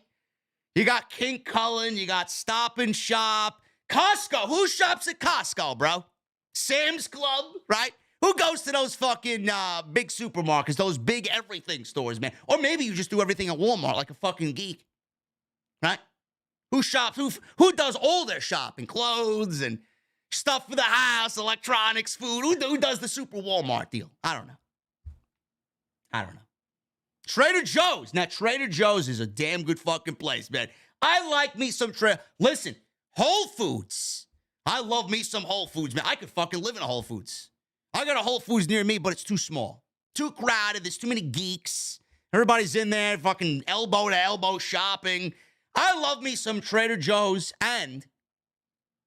You got King Cullen, you got Stop and Shop. Costco, who shops at Costco, bro? Sam's Club, right? Who goes to those fucking big supermarkets, those big everything stores, man? Or maybe you just do everything at Walmart like a fucking geek, right? Who shops, who does all their shopping, clothes and stuff for the house, electronics, food? Who does the super Walmart deal? I don't know. Trader Joe's. Now, Trader Joe's is a damn good fucking place, man. I like me some Listen, Whole Foods. I love me some Whole Foods, man. I could fucking live in a Whole Foods. I got a Whole Foods near me, but it's too small. Too crowded. There's too many geeks. Everybody's in there fucking elbow to elbow shopping. I love me some Trader Joe's and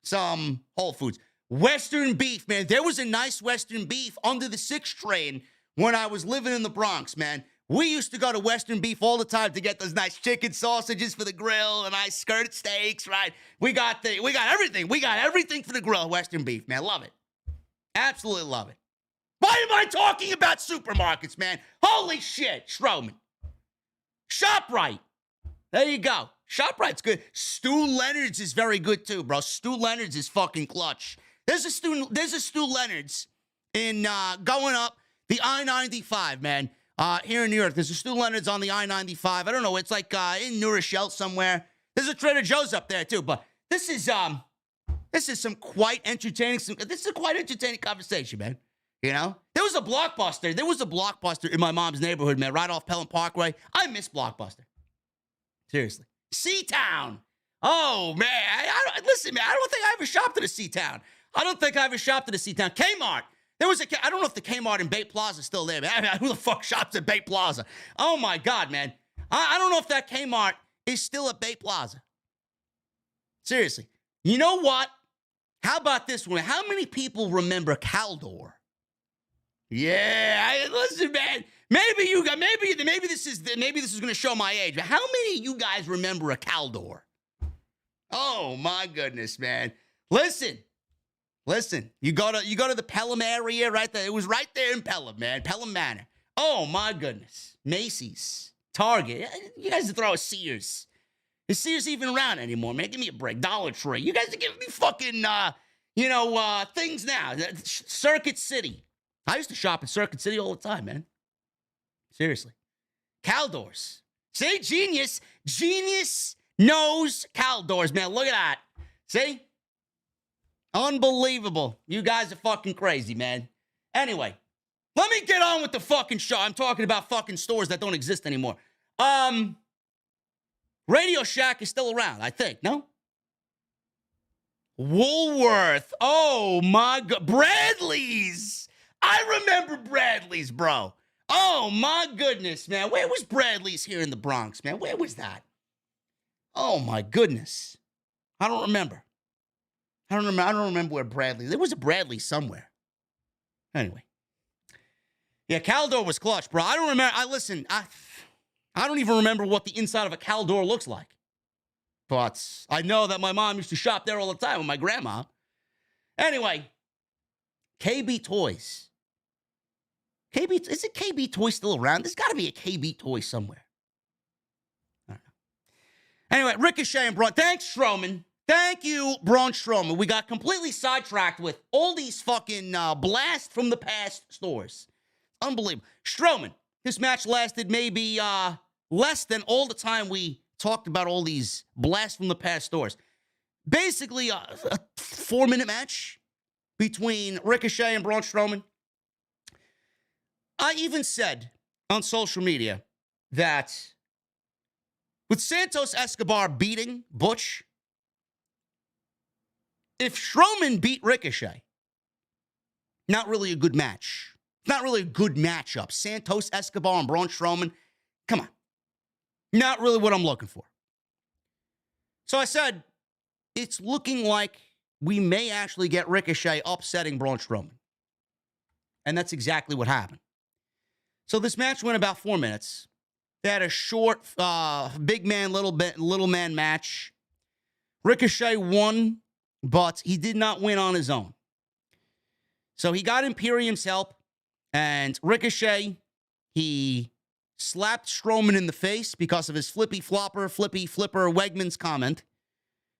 some Whole Foods. Western beef, man. There was a nice Western beef under the 6 train when I was living in the Bronx, man. We used to go to Western beef all the time to get those nice chicken sausages for the grill and nice skirt steaks, right? We got everything. We got everything for the grill, Western beef, man. Love it. Absolutely love it. Why am I talking about supermarkets, man? Holy shit, Strowman. ShopRite. There you go. ShopRite's good. Stu Leonard's is very good too, bro. Stu Leonard's is fucking clutch. There's a Stu Leonard's in going up the I-95, man. Here in New York, there's a Stu Leonard's on the I-95. I don't know. It's like in New Rochelle somewhere. There's a Trader Joe's up there too. But this is some quite entertaining. This is a quite entertaining conversation, man. You know, there was a Blockbuster in my mom's neighborhood, man, right off Pelham Parkway. I miss Blockbuster. Seriously. C-Town. Oh, man. Listen, man, I don't think I ever shopped at a C-Town. Kmart. I don't know if the Kmart in Bay Plaza is still there, man. Who the fuck shops at Bay Plaza? Oh, my God, man. I don't know if that Kmart is still at Bay Plaza. Seriously. You know what? How about this one? How many people remember Caldor? Yeah, listen, man. Maybe this is going to show my age. But how many of you guys remember a Caldor? Oh my goodness, man. Listen. You go to the Pelham area right there. It was right there in Pelham, man. Pelham Manor. Oh, my goodness. Macy's, Target. You guys are throwing Sears. Is Sears even around anymore, man? Give me a break. Dollar Tree. You guys are giving me fucking, things now. Circuit City. I used to shop at Circuit City all the time, man. Seriously. Caldors. See? Genius. Genius knows Caldors, man. Look at that. See? Unbelievable. You guys are fucking crazy, man. Anyway, let me get on with the fucking show. I'm talking about fucking stores that don't exist anymore. Radio Shack is still around, I think. No? Woolworth. Oh, my God. Bradley's. I remember Bradley's, bro. Oh, my goodness, man. Where was Bradley's here in the Bronx, man? Where was that? Oh, my goodness. I don't remember. I don't remember where Bradley. There was a Bradley somewhere. Anyway. Yeah, Caldor was clutch, bro. I don't remember. I don't even remember what the inside of a Caldor looks like. But I know that my mom used to shop there all the time with my grandma. Anyway, KB Toys. Is it KB Toys still around? There's got to be a KB Toy somewhere. I don't know. Anyway, Ricochet and Braun. Thanks, Strowman. Thank you, Braun Strowman. We got completely sidetracked with all these fucking blast from the past stores. Unbelievable. Strowman, this match lasted maybe less than all the time we talked about all these blast from the past stores. Basically, a 4-minute match between Ricochet and Braun Strowman. I even said on social media that with Santos Escobar beating Butch, if Strowman beat Ricochet, not really a good match. Not really a good matchup. Santos Escobar and Braun Strowman, come on. Not really what I'm looking for. So I said, it's looking like we may actually get Ricochet upsetting Braun Strowman. And that's exactly what happened. So this match went about 4 minutes. They had a short, big man, little man match. Ricochet won, but he did not win on his own. So he got Imperium's help, and Ricochet, he slapped Strowman in the face because of his flippy flipper Wegman's comment.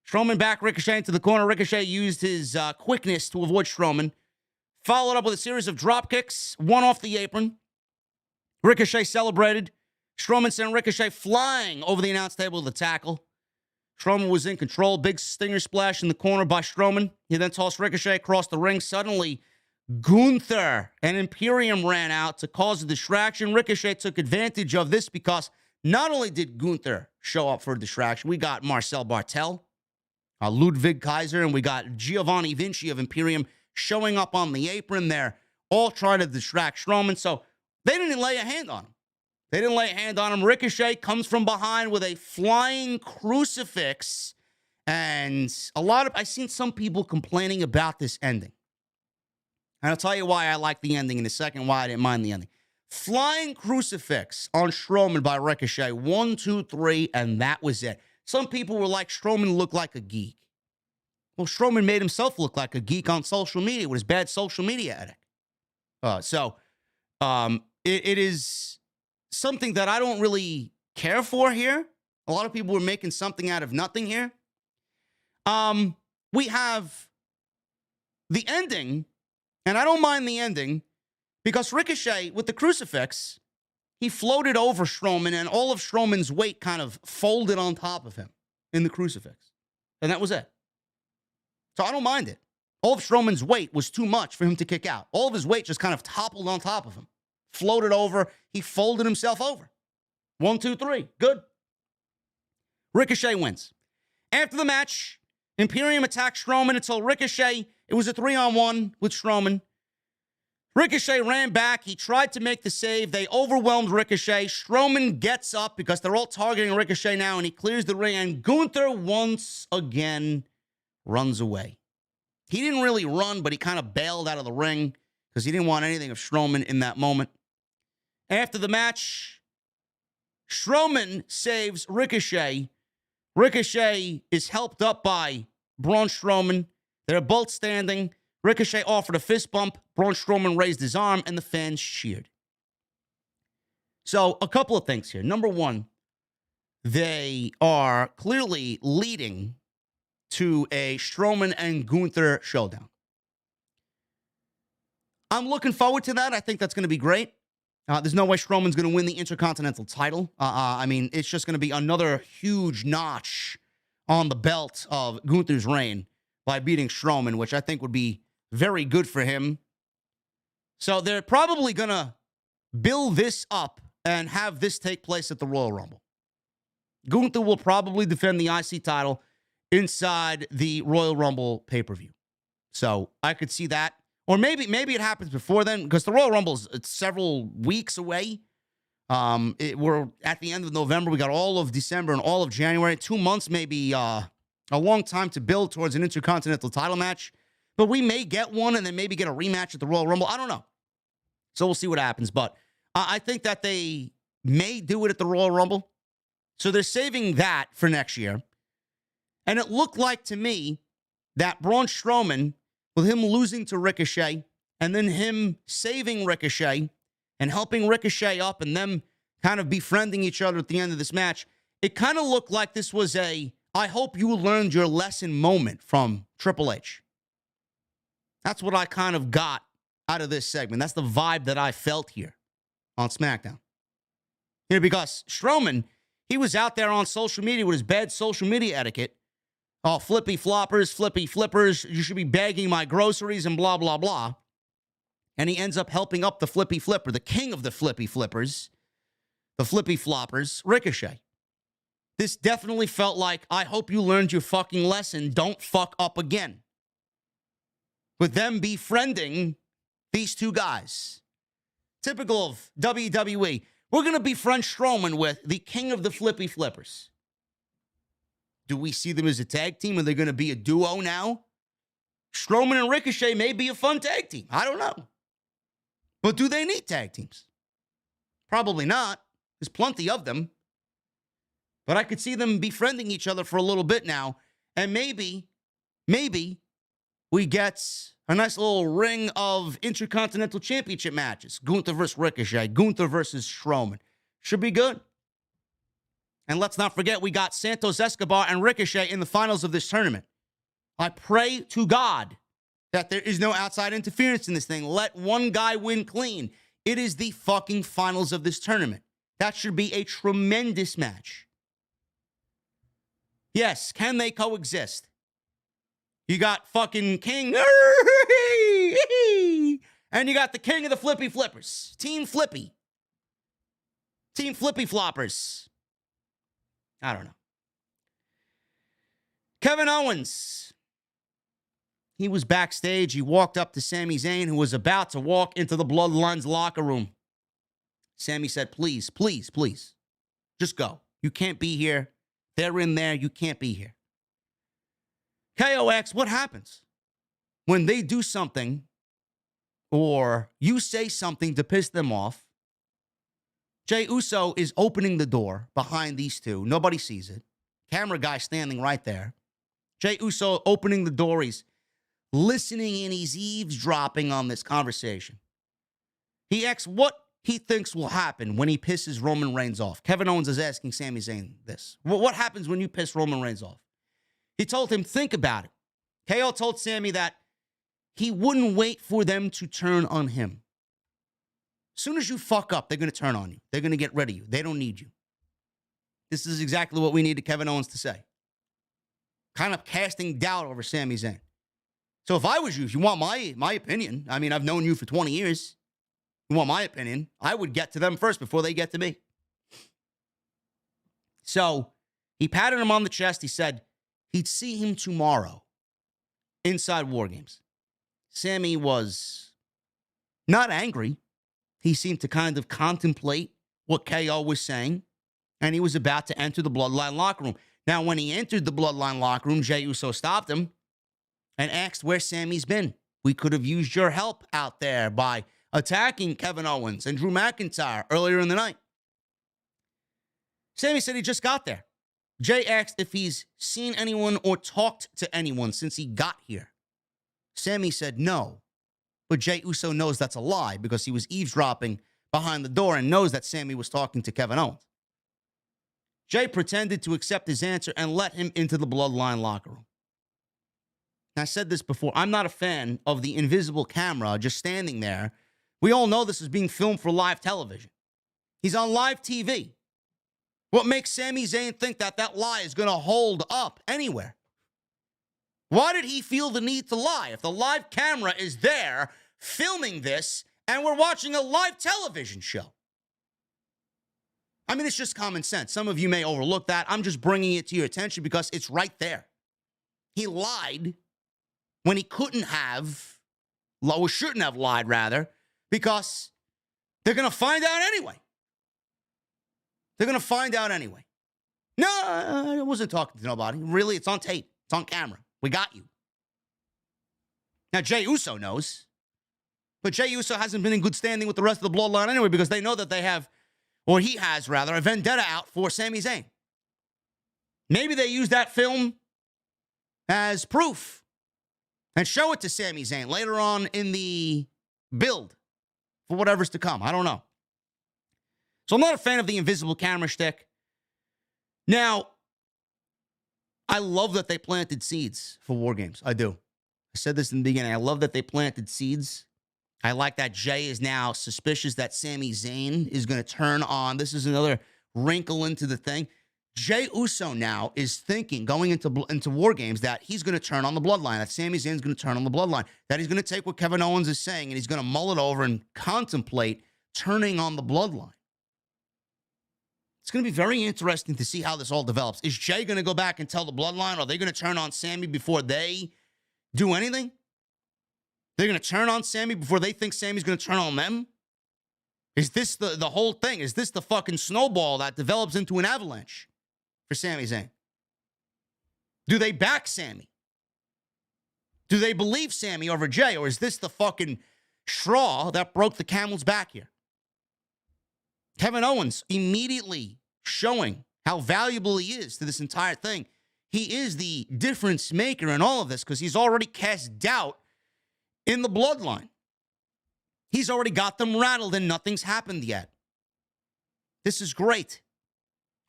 Strowman backed Ricochet into the corner. Ricochet used his quickness to avoid Strowman. Followed up with a series of drop kicks, one off the apron. Ricochet celebrated. Strowman sent Ricochet flying over the announce table with a tackle. Strowman was in control. Big stinger splash in the corner by Strowman. He then tossed Ricochet across the ring. Suddenly, Gunther and Imperium ran out to cause a distraction. Ricochet took advantage of this because not only did Gunther show up for a distraction, we got Marcel Bartel, Ludwig Kaiser, and we got Giovanni Vinci of Imperium showing up on the apron there, all trying to distract Strowman. So they didn't lay a hand on him. Ricochet comes from behind with a flying crucifix. And I've seen some people complaining about this ending. And I'll tell you why I like the ending in a second, why I didn't mind the ending. Flying crucifix on Strowman by Ricochet. 1, 2, 3, and that was it. Some people were like, Strowman looked like a geek. Well, Strowman made himself look like a geek on social media with his bad social media ethic. It is something that I don't really care for here. A lot of people were making something out of nothing here. We have the ending, and I don't mind the ending because Ricochet, with the crucifix, he floated over Strowman, and all of Strowman's weight kind of folded on top of him in the crucifix. And that was it. So I don't mind it. All of Strowman's weight was too much for him to kick out. All of his weight just kind of toppled on top of him. Floated over. He folded himself over. 1, 2, 3. Good. Ricochet wins. After the match, Imperium attacked Strowman until Ricochet, it was a 3-on-1 with Strowman. Ricochet ran back. He tried to make the save. They overwhelmed Ricochet. Strowman gets up because they're all targeting Ricochet now, and he clears the ring. And Gunther once again runs away. He didn't really run, but he kind of bailed out of the ring because he didn't want anything of Strowman in that moment. After the match, Strowman saves Ricochet. Ricochet is helped up by Braun Strowman. They're both standing. Ricochet offered a fist bump. Braun Strowman raised his arm, and the fans cheered. So a couple of things here. Number one, they are clearly leading to a Strowman and Gunther showdown. I'm looking forward to that. I think that's going to be great. There's no way Strowman's going to win the Intercontinental title. I mean, it's just going to be another huge notch on the belt of Gunther's reign by beating Strowman, which I think would be very good for him. So they're probably going to build this up and have this take place at the Royal Rumble. Gunther will probably defend the IC title inside the Royal Rumble pay-per-view. So I could see that. Or maybe it happens before then, because the Royal Rumble's several weeks away. We're at the end of November. We got all of December and all of January. 2 months may be a long time to build towards an Intercontinental title match. But we may get one and then maybe get a rematch at the Royal Rumble. I don't know. So we'll see what happens. But I think that they may do it at the Royal Rumble. So they're saving that for next year. And it looked like to me that Braun Strowman, with him losing to Ricochet and then him saving Ricochet and helping Ricochet up and them kind of befriending each other at the end of this match, it kind of looked like this was a, I hope you learned your lesson moment from Triple H. That's what I kind of got out of this segment. That's the vibe that I felt here on SmackDown. You know, because Strowman, he was out there on social media with his bad social media etiquette. Oh, flippy floppers, flippy flippers. You should be bagging my groceries and blah, blah, blah. And he ends up helping up the flippy flipper, the king of the flippy flippers, the flippy floppers, Ricochet. This definitely felt like, I hope you learned your fucking lesson. Don't fuck up again. With them befriending these two guys. Typical of WWE. We're going to befriend Strowman with the king of the flippy flippers. Do we see them as a tag team? Are they going to be a duo now? Strowman and Ricochet may be a fun tag team. I don't know. But do they need tag teams? Probably not. There's plenty of them. But I could see them befriending each other for a little bit now. And maybe we get a nice little ring of Intercontinental Championship matches. Gunther versus Ricochet. Gunther versus Strowman. Should be good. And let's not forget, we got Santos Escobar and Ricochet in the finals of this tournament. I pray to God that there is no outside interference in this thing. Let one guy win clean. It is the fucking finals of this tournament. That should be a tremendous match. Yes, can they coexist? You got fucking King, and you got the king of the flippy flippers. Team Flippy. Team Flippy Floppers. I don't know. Kevin Owens. He was backstage. He walked up to Sami Zayn, who was about to walk into the Bloodline's locker room. Sami said, please, please, please, just go. You can't be here. They're in there. You can't be here. KO asks, what happens when they do something or you say something to piss them off? Jey Uso is opening the door behind these two. Nobody sees it. Camera guy standing right there. Jey Uso opening the door. He's listening and he's eavesdropping on this conversation. He asks what he thinks will happen when he pisses Roman Reigns off. Kevin Owens is asking Sami Zayn this. What happens when you piss Roman Reigns off? He told him, think about it. KO told Sami that he wouldn't wait for them to turn on him. As soon as you fuck up, they're going to turn on you. They're going to get rid of you. They don't need you. This is exactly what we needed Kevin Owens to say. Kind of casting doubt over Sami Zayn. So if I was you, if you want my opinion, I mean, I've known you for 20 years. You want my opinion, I would get to them first before they get to me. So he patted him on the chest. He said he'd see him tomorrow inside War Games. Sami was not angry. He seemed to kind of contemplate what KO was saying, and he was about to enter the Bloodline locker room. Now, when he entered the Bloodline locker room, Jey Uso stopped him and asked where Sami's been. We could have used your help out there by attacking Kevin Owens and Drew McIntyre earlier in the night. Sami said he just got there. Jey asked if he's seen anyone or talked to anyone since he got here. Sami said no. But Jey Uso knows that's a lie because he was eavesdropping behind the door and knows that Sami was talking to Kevin Owens. Jay pretended to accept his answer and let him into the Bloodline locker room. I said this before. I'm not a fan of the invisible camera just standing there. We all know this is being filmed for live television. He's on live TV. What makes Sami Zayn think that that lie is going to hold up anywhere? Why did he feel the need to lie if the live camera is there filming this and we're watching a live television show? I mean, it's just common sense. Some of you may overlook that. I'm just bringing it to your attention because it's right there. He lied when he couldn't have, or shouldn't have lied, rather, because they're going to find out anyway. They're going to find out anyway. No, I wasn't talking to nobody. Really, it's on tape. It's on camera. We got you. Now, Jey Uso knows. But Jey Uso hasn't been in good standing with the rest of the Bloodline anyway because they know that they have, or he has, rather, a vendetta out for Sami Zayn. Maybe they use that film as proof and show it to Sami Zayn later on in the build for whatever's to come. I don't know. So I'm not a fan of the invisible camera shtick. Now, I love that they planted seeds for War Games. I do. I said this in the beginning. I love that they planted seeds. I like that Jey is now suspicious that Sami Zayn is going to turn on. This is another wrinkle into the thing. Jey Uso now is thinking, going into War Games, that he's going to turn on the Bloodline, that Sami Zayn's going to turn on the Bloodline, that he's going to take what Kevin Owens is saying and he's going to mull it over and contemplate turning on the Bloodline. It's going to be very interesting to see how this all develops. Is Jey going to go back and tell the Bloodline? Are they going to turn on Sami before they do anything? They're going to turn on Sami before they think Sami's going to turn on them? Is this the whole thing? Is this the fucking snowball that develops into an avalanche for Sami Zayn? Do they back Sami? Do they believe Sami over Jey? Or is this the fucking straw that broke the camel's back here? Kevin Owens immediately showing how valuable he is to this entire thing. He is the difference maker in all of this because he's already cast doubt in the Bloodline. He's already got them rattled and nothing's happened yet. This is great.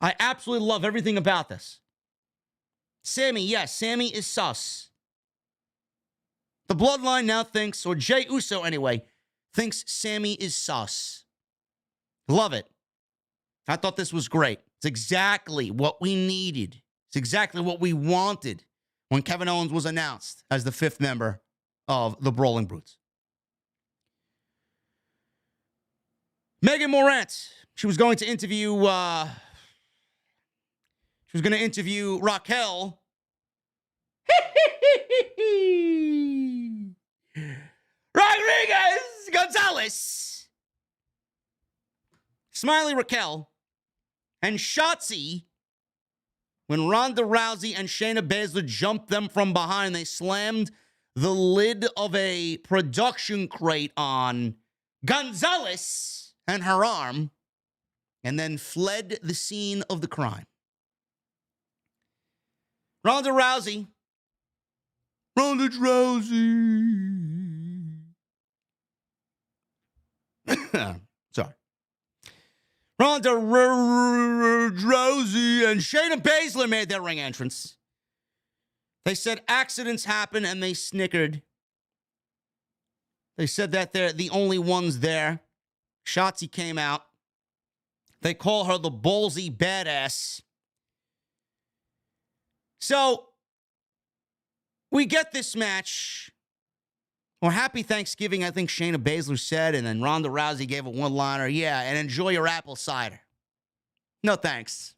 I absolutely love everything about this. Sami, yes, Sami is sus. The Bloodline now thinks, or Jey Uso anyway, thinks Sami is sus. Love it. I thought this was great. It's exactly what we needed. It's exactly what we wanted when Kevin Owens was announced as the 5th member of the Brawling Brutes. Megan Morant. She was going to interview Raquel. Rodriguez Gonzalez. Smiley Raquel and Shotzi when Ronda Rousey and Shayna Baszler jumped them from behind. They slammed the lid of a production crate on Gonzalez and her arm and then fled the scene of the crime. Ronda Rousey. Sorry. Ronda Rousey and Shayna Baszler made their ring entrance. They said accidents happen and they snickered. They said that they're the only ones there. Schatzi came out. They call her the ballsy badass. So, we get this match. Well, happy Thanksgiving, I think Shayna Baszler said, and then Ronda Rousey gave a one-liner. Yeah, and enjoy your apple cider. No thanks.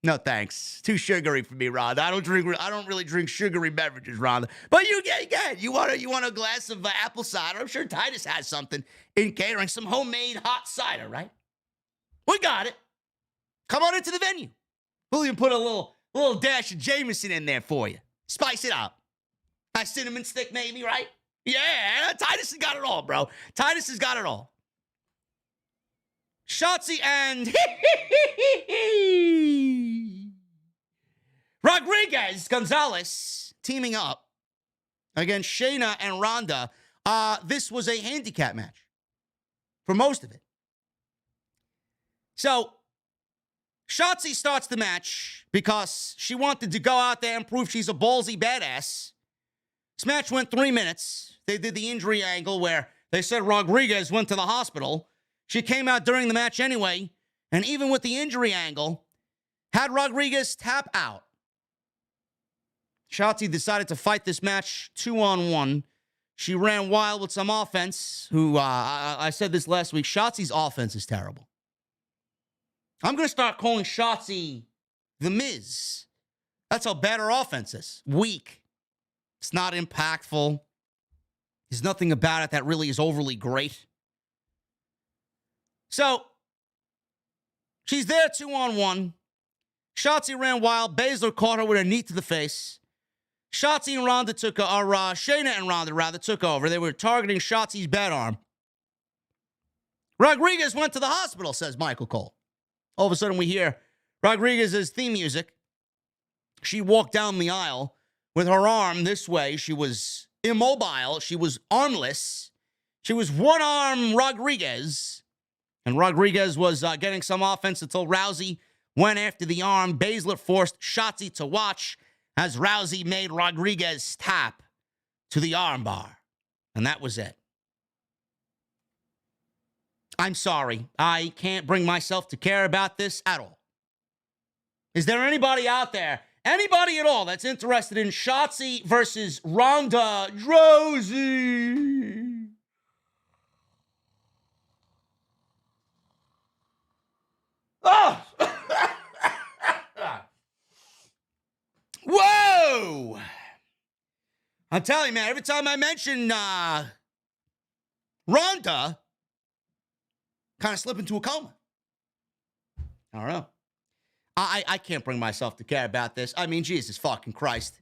No thanks. Too sugary for me, Ronda. I don't really drink sugary beverages, Ronda. But you want a glass of apple cider? I'm sure Titus has something in catering, some homemade hot cider, right? We got it. Come on into the venue. We'll even put a little dash of Jameson in there for you. Spice it up. A cinnamon stick, maybe, right? Yeah, Titus has got it all, bro. Titus has got it all. Shotzi and Rodriguez Gonzalez teaming up against Shayna and Ronda. This was a handicap match for most of it. So, Shotzi starts the match because she wanted to go out there and prove she's a ballsy badass. This match went 3 minutes. They did the injury angle where they said Rodriguez went to the hospital. She came out during the match anyway, and even with the injury angle, had Rodriguez tap out. Shotzi decided to fight this match 2-on-1. She ran wild with some offense, I said this last week, Shotzi's offense is terrible. I'm going to start calling Shotzi the Miz. That's how bad her offense is. Weak. It's not impactful. There's nothing about it that really is overly great. So, she's there 2-on-1. Shotzi ran wild. Baszler caught her with a knee to the face. Shotzi and Ronda took over, Shayna and Ronda rather took over. They were targeting Shotzi's bad arm. Rodriguez went to the hospital, says Michael Cole. All of a sudden we hear Rodriguez's theme music. She walked down the aisle with her arm this way. She was immobile. She was armless. She was one-arm Rodriguez. And Rodriguez was getting some offense until Rousey went after the arm. Baszler forced Shotzi to watch as Rousey made Rodriguez tap to the armbar. And that was it. I'm sorry. I can't bring myself to care about this at all. Is there anybody out there, anybody at all, that's interested in Shotzi versus Ronda Rousey? Oh! Whoa! I'm telling you, man, every time I mention Ronda, kind of slip into a coma. I don't know. I can't bring myself to care about this. I mean, Jesus fucking Christ.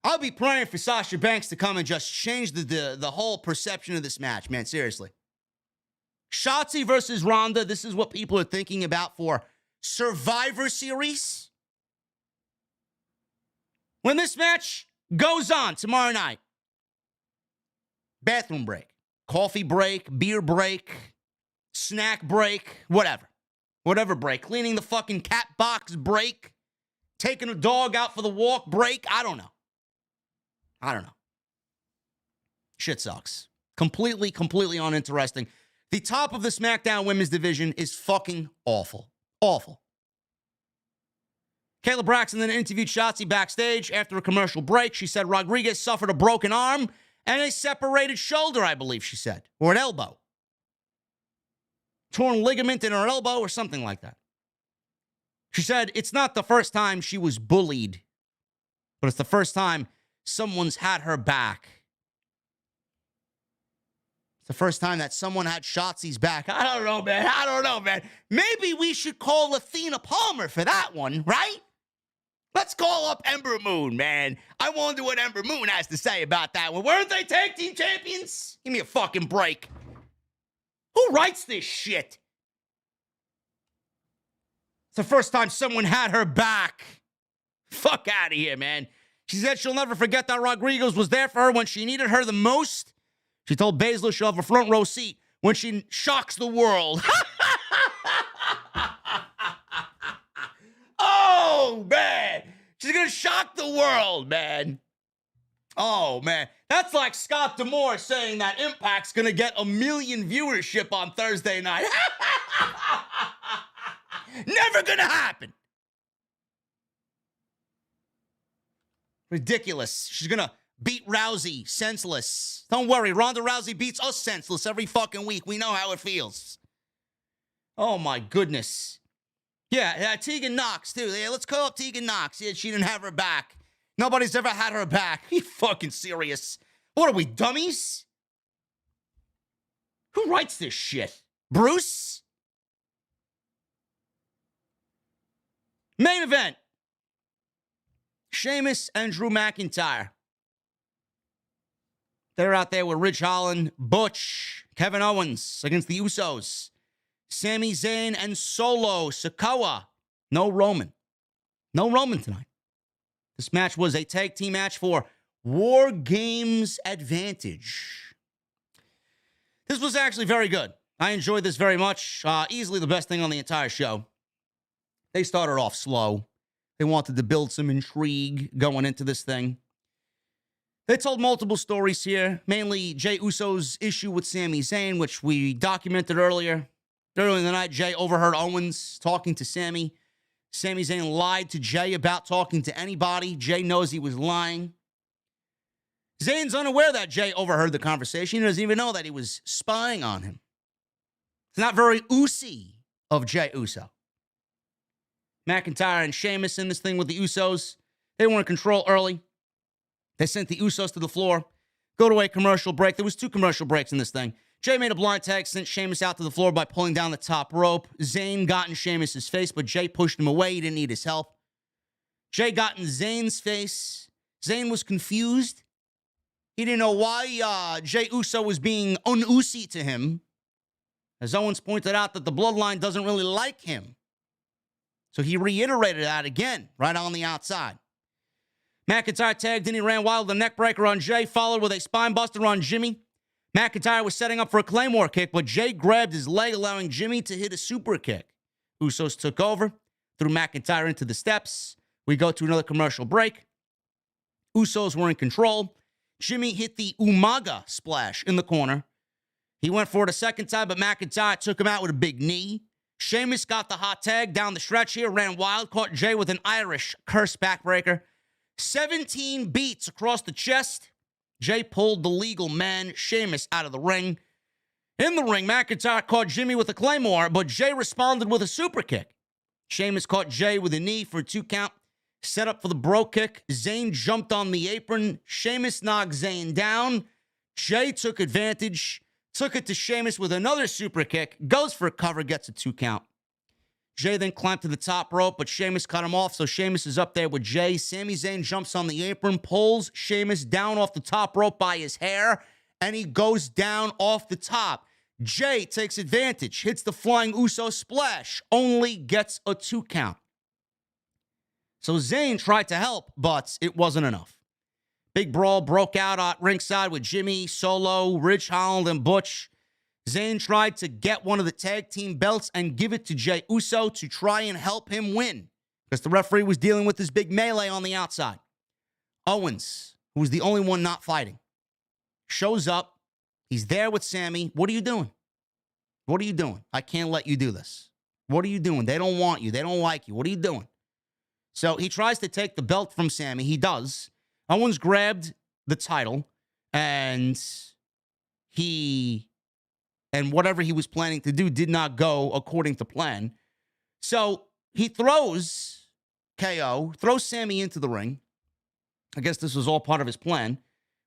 I'll be praying for Sasha Banks to come and just change the whole perception of this match, man, seriously. Shotzi versus Ronda, this is what people are thinking about for Survivor Series. When this match goes on tomorrow night, bathroom break, coffee break, beer break, snack break, whatever break, cleaning the fucking cat box break, taking a dog out for the walk break, I don't know. Shit sucks. Completely uninteresting. The top of the SmackDown women's division is fucking awful. Awful. Kayla Braxton then interviewed Shotzi backstage after a commercial break. She said Rodriguez suffered a broken arm and a separated shoulder, I believe she said, or an elbow. Torn ligament in her elbow or something like that. She said it's not the first time she was bullied, but it's the first time someone's had her back. It's the first time that someone had Shotzi's back. I don't know, man. Maybe we should call Athena Palmer for that one, right? Let's call up Ember Moon, man. I wonder what Ember Moon has to say about that one. Weren't they tag team champions? Give me a fucking break. Who writes this shit? It's the first time someone had her back. Fuck out of here, man. She said she'll never forget that Rodriguez was there for her when she needed her the most. She told Baszler she'll have a front row seat when she shocks the world. Oh, man. She's going to shock the world, man. Oh, man. That's like Scott D'Amore saying that Impact's going to get 1 million viewership on Thursday night. Never going to happen. Ridiculous. She's going to beat Rousey senseless. Don't worry. Ronda Rousey beats us senseless every fucking week. We know how it feels. Oh, my goodness. Yeah, Tegan Knox, too. Yeah, let's call up Tegan Knox. Yeah, she didn't have her back. Nobody's ever had her back. Are you fucking serious? What are we, dummies? Who writes this shit? Bruce? Main event. Sheamus and Drew McIntyre. They're out there with Ridge Holland, Butch, Kevin Owens against the Usos. Sami Zayn and Solo Sikoa. No Roman. No Roman tonight. This match was a tag team match for War Games Advantage. This was actually very good. I enjoyed this very much. Easily the best thing on the entire show. They started off slow. They wanted to build some intrigue going into this thing. They told multiple stories here, mainly Jey Uso's issue with Sami Zayn, which we documented earlier. Earlier in the night, Jey overheard Owens talking to Sami. Sami Zayn lied to Jey about talking to anybody. Jey knows he was lying. Zayn's unaware that Jey overheard the conversation. He doesn't even know that he was spying on him. It's not very Usy of Jey Uso. McIntyre and Sheamus in this thing with the Usos. They were in control early. They sent the Usos to the floor. Go to a commercial break. There was 2 commercial breaks in this thing. Jey made a blind tag, sent Sheamus out to the floor by pulling down the top rope. Zayn got in Sheamus' face, but Jey pushed him away. He didn't need his help. Jey got in Zayn's face. Zayn was confused. He didn't know why Jey Uso was being un-Usy to him. As Owens pointed out that the Bloodline doesn't really like him. So he reiterated that again, right on the outside. McIntyre tagged in. He ran wild with a neck breaker on Jey, followed with a spine buster on Jimmy. McIntyre was setting up for a Claymore kick, but Jey grabbed his leg, allowing Jimmy to hit a super kick. Usos took over, threw McIntyre into the steps. We go to another commercial break. Usos were in control. Jimmy hit the Umaga splash in the corner. He went for it a second time, but McIntyre took him out with a big knee. Sheamus got the hot tag down the stretch here, ran wild, caught Jey with an Irish curse backbreaker. 17 beats across the chest. Jey pulled the legal man, Sheamus, out of the ring. In the ring, McIntyre caught Jimmy with a Claymore, but Jey responded with a super kick. Sheamus caught Jey with a knee for a 2 count. Set up for the bro kick. Zayn jumped on the apron. Sheamus knocked Zayn down. Jey took advantage. Took it to Sheamus with another super kick. Goes for a cover, gets a 2 count. Jey then climbed to the top rope, but Sheamus cut him off, so Sheamus is up there with Jey. Sami Zayn jumps on the apron, pulls Sheamus down off the top rope by his hair, and he goes down off the top. Jey takes advantage, hits the flying Uso splash, only gets a 2 count. So Zayn tried to help, but it wasn't enough. Big brawl broke out at ringside with Jimmy, Solo, Ridge Holland, and Butch. Zayn tried to get one of the tag team belts and give it to Jey Uso to try and help him win, because the referee was dealing with this big melee on the outside. Owens, who was the only one not fighting, shows up. He's there with Sami. What are you doing? What are you doing? I can't let you do this. What are you doing? They don't want you. They don't like you. What are you doing? So he tries to take the belt from Sami. He does. Owens grabbed the title, and whatever he was planning to do did not go according to plan. So he throws KO, throws Sami into the ring. I guess this was all part of his plan.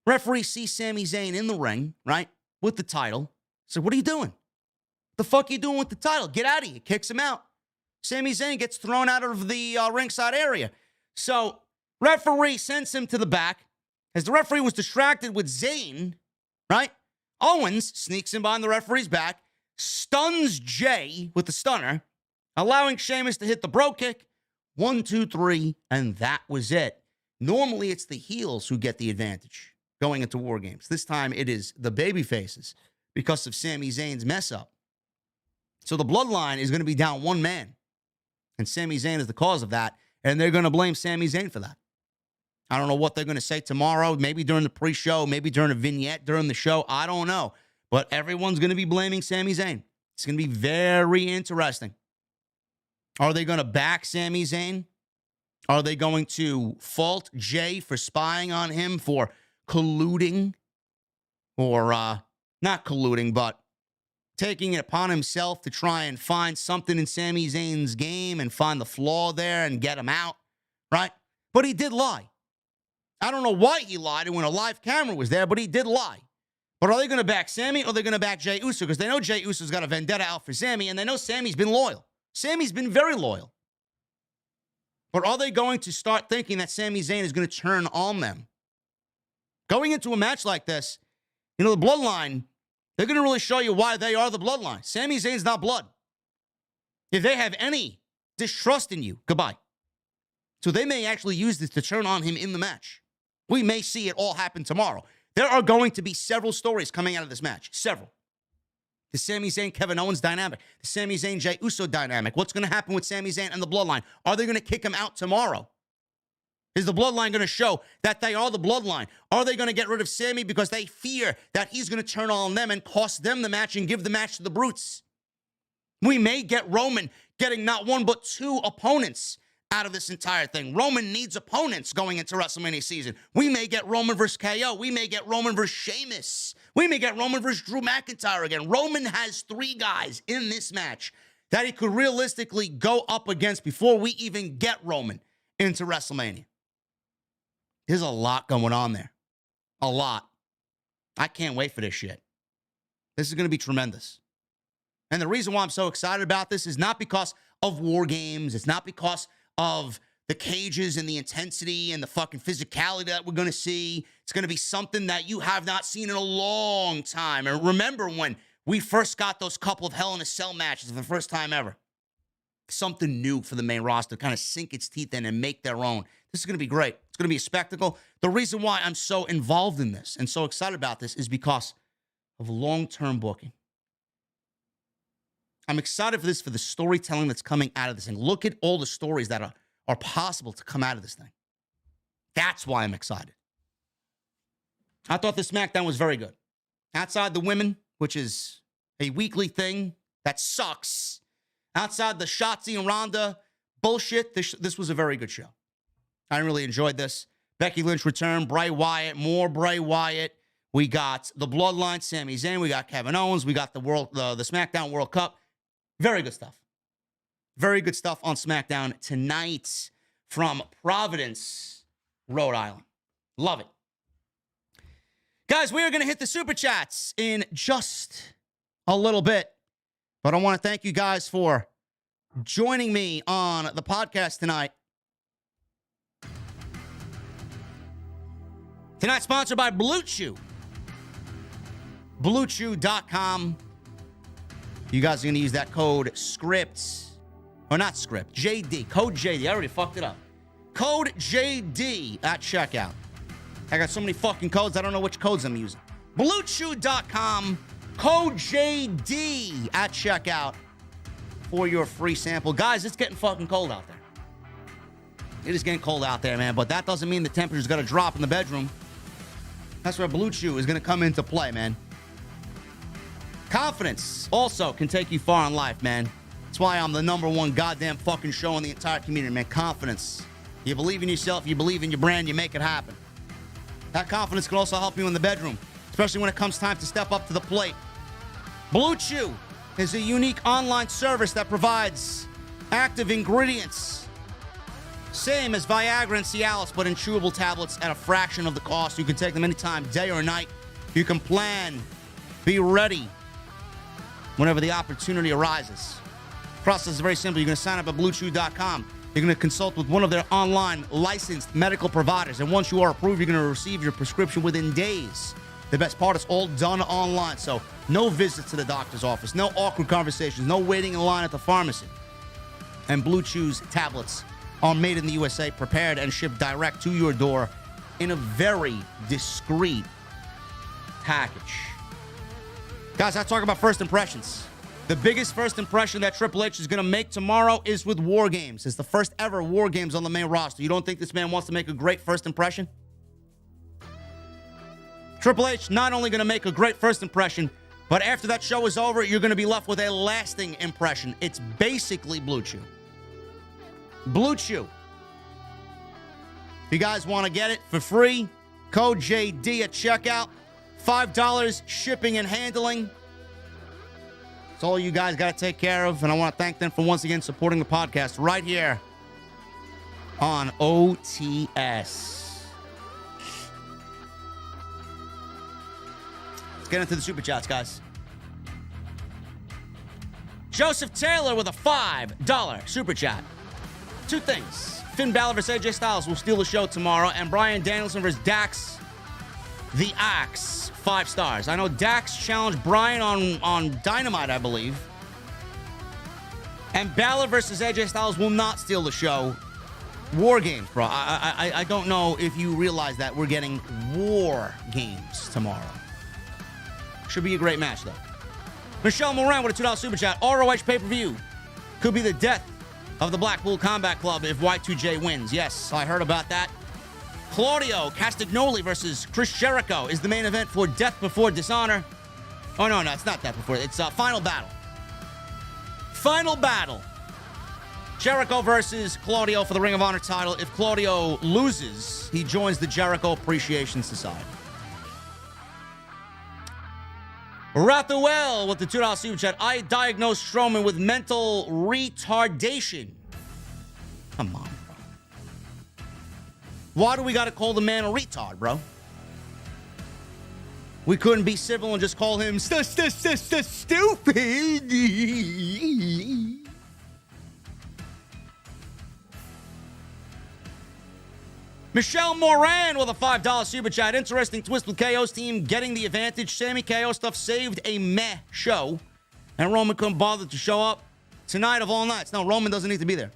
Referee sees Sami Zayn in the ring, right, with the title. So what are you doing? The fuck are you doing with the title? Get out of here. Kicks him out. Sami Zayn gets thrown out of the ringside area. So referee sends him to the back. As the referee was distracted with Zayn, right, Owens sneaks in behind the referee's back, stuns Jey with the stunner, allowing Sheamus to hit the bro kick. 1, 2, 3, and that was it. Normally, it's the heels who get the advantage going into War Games. This time, it is the babyfaces because of Sami Zayn's mess up. So the Bloodline is going to be down 1 man, and Sami Zayn is the cause of that, and they're going to blame Sami Zayn for that. I don't know what they're going to say tomorrow, maybe during the pre-show, maybe during a vignette during the show. I don't know. But everyone's going to be blaming Sami Zayn. It's going to be very interesting. Are they going to back Sami Zayn? Are they going to fault Jey for spying on him, for colluding? Or not colluding, but taking it upon himself to try and find something in Sami Zayn's game and find the flaw there and get him out, right? But he did lie. I don't know why he lied when a live camera was there, but he did lie. But are they going to back Sami or are they going to back Jey Uso? Because they know Jey Uso's got a vendetta out for Sami, and they know Sami's been loyal. Sami's been very loyal. But are they going to start thinking that Sami Zayn is going to turn on them? Going into a match like this, you know, the Bloodline, they're going to really show you why they are the Bloodline. Sami Zayn's not blood. If they have any distrust in you, goodbye. So they may actually use this to turn on him in the match. We may see it all happen tomorrow. There are going to be several stories coming out of this match. Several. The Sami Zayn, Kevin Owens dynamic. The Sami Zayn, Jey Uso dynamic. What's going to happen with Sami Zayn and the Bloodline? Are they going to kick him out tomorrow? Is the Bloodline going to show that they are the Bloodline? Are they going to get rid of Sami because they fear that he's going to turn on them and cost them the match and give the match to the Brutes? We may get Roman getting not one but two opponents out of this entire thing. Roman needs opponents going into WrestleMania season. We may get Roman versus KO. We may get Roman versus Sheamus. We may get Roman versus Drew McIntyre again. Roman has three guys in this match that he could realistically go up against before we even get Roman into WrestleMania. There's a lot going on there. A lot. I can't wait for this shit. This is going to be tremendous. And the reason why I'm so excited about this is not because of War Games. It's not because of the cages and the intensity and the fucking physicality that we're going to see. It's going to be something that you have not seen in a long time. And remember when we first got those couple of Hell in a Cell matches for the first time ever? Something new for the main roster, kind of sink its teeth in and make their own. This is going to be great. It's going to be a spectacle. The reason why I'm so involved in this and so excited about this is because of long-term booking. I'm excited for this, for the storytelling that's coming out of this thing. Look at all the stories that are possible to come out of this thing. That's why I'm excited. I thought the SmackDown was very good. Outside the women, which is a weekly thing that sucks. Outside the Shotzi and Ronda bullshit, this was a very good show. I really enjoyed this. Becky Lynch returned, Bray Wyatt, more Bray Wyatt. We got the Bloodline, Sami Zayn. We got Kevin Owens. We got the SmackDown World Cup. Very good stuff. Very good stuff on SmackDown tonight from Providence, Rhode Island. Love it. Guys, we are going to hit the Super Chats in just a little bit. But I want to thank you guys for joining me on the podcast tonight. Tonight, sponsored by Blue Chew. BlueChew.com. You guys are going to use that code SCRIPT. Or not SCRIPT, JD. Code JD. I already fucked it up. Code JD at checkout. I got so many fucking codes, I don't know which codes I'm using. BlueChew.com. Code JD at checkout for your free sample. Guys, it's getting fucking cold out there. It is getting cold out there, man. But that doesn't mean the temperature's going to drop in the bedroom. That's where Blue Chew is going to come into play, man. Confidence also can take you far in life, man. That's why I'm the #1 goddamn fucking show in the entire community, man. Confidence. You believe in yourself, you believe in your brand, you make it happen. That confidence can also help you in the bedroom, especially when it comes time to step up to the plate. Blue Chew is a unique online service that provides active ingredients. Same as Viagra and Cialis, but in chewable tablets at a fraction of the cost. You can take them anytime, day or night. You can plan, be ready whenever the opportunity arises. The process is very simple. You're going to sign up at BlueChew.com. You're going to consult with one of their online licensed medical providers. And once you are approved, you're going to receive your prescription within days. The best part is all done online. So no visits to the doctor's office, no awkward conversations, no waiting in line at the pharmacy. And Blue Chew's tablets are made in the USA, prepared and shipped direct to your door in a very discreet package. Guys, I talk about first impressions. The biggest first impression that Triple H is going to make tomorrow is with War Games. It's the first ever War Games on the main roster. You don't think this man wants to make a great first impression? Triple H not only going to make a great first impression, but after that show is over, you're going to be left with a lasting impression. It's basically Blue Chew. Blue Chew. If you guys want to get it for free, code JD at checkout. $5 shipping and handling. It's all you guys got to take care of. And I want to thank them for once again supporting the podcast right here on OTS. Let's get into the Super Chats, guys. Joseph Taylor with a $5 Super Chat. Two things. Finn Balor versus AJ Styles will steal the show tomorrow. And Bryan Danielson versus Dax the Axe. 5 stars. I know Dax challenged Bryan on Dynamite, I believe. And Balor versus AJ Styles will not steal the show. War Games, bro. I don't know if you realize that we're getting War Games tomorrow. Should be a great match, though. Michelle Moran with a $2 super chat. ROH pay-per-view could be the death of the Blackpool Combat Club if Y2J wins. Yes, I heard about that. Claudio Castagnoli versus Chris Jericho is the main event for Death Before Dishonor. Oh, no, it's not Death Before. It's Final Battle. Final Battle. Jericho versus Claudio for the Ring of Honor title. If Claudio loses, he joins the Jericho Appreciation Society. Rathuel with the $2 super chat. I diagnosed Strowman with mental retardation. Come on, bro. Why do we got to call the man a retard, bro? We couldn't be civil and just call him stupid. Michelle Moran with a $5 super chat. Interesting twist with KO's team getting the advantage. Sami KO stuff saved a meh show. And Roman couldn't bother to show up tonight of all nights. No, Roman doesn't need to be there.